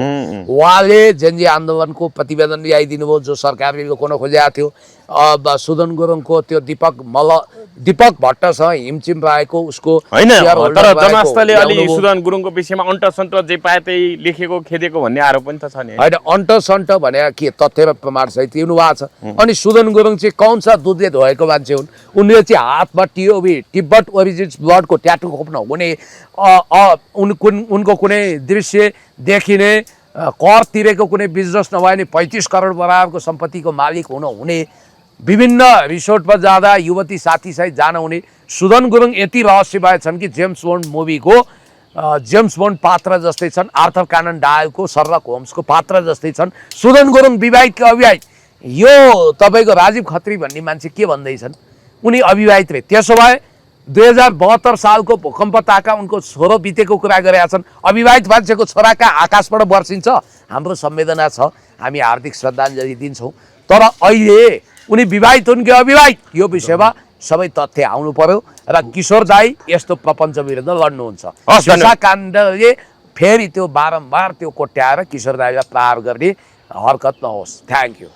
उहाँले जेनजी आन्दोलनको प्रतिवेदन ल्याइदिनु भयो जो सरकारले लुकाउन खोजेको थियो। सुदन गुरुङको त्यो दीपक भट्टसँग हिमचिम रहेको उसको होइन, तर जनस्थलले अलि सुदन गुरुङको विषयमा अन्टसन्ट जे पाए त्यही लेखेको खेदेको भन्ने आरोप पनि त छ नि। होइन, अन्टसन्ट भने के तथ्य र प्रमाण सहित दिनु भएको छ। अनि सुदन गुरुङ चाहिँ कौन सा दुधले धोएको मान्छे हुन्। उनले चाहिँ हातमा तिब्बत ओरिजिन्स ब्लडको ट्याटु खोप्न हुने, उनको कुनै दृश्य देखिने, कर तिरेको कुनै बिजनेस नभए नि 35 करोड बराबरको सम्पत्तिको मालिक हुने, विभिन्न रिसोर्टमा जाँदा युवती साथीसहित जान हुने। सुदन गुरुङ यति रहस्यमय छन् कि जेम्स बोन्ड मुभीको जेम्स बोन्ड पात्र जस्तै छन्। आर्थर कानन डायलको सर्लक होम्सको पात्र जस्तै छन्। सुदन गुरुङ विवाहित कि अविवाहित? यो तपाईँको राजीव खत्री भन्ने मान्छे के भन्दैछन्, उनी अविवाहित रहे। त्यसो भए 2072 सालको भूकम्पताका उनको छोरो बितेको कुरा गरेका छन्। अविवाहित मान्छेको छोराका आकाशबाट वर्षिन्छ। हाम्रो संवेदना छ, हामी हार्दिक श्रद्धाञ्जली दिन्छौँ। तर अहिले उनी विवाहित हुन् कि अविवाहित, यो विषयमा सबै तथ्य आउनु पर्यो र किशोर दाई यस्तो प्रपञ्च विरुद्ध लड्नुहुन्छ। काण्डले फेरि त्यो बारम्बार त्यो कोट्याएर किशोर दाईलाई प्रहार गर्ने हरकत नहोस्। Thank you.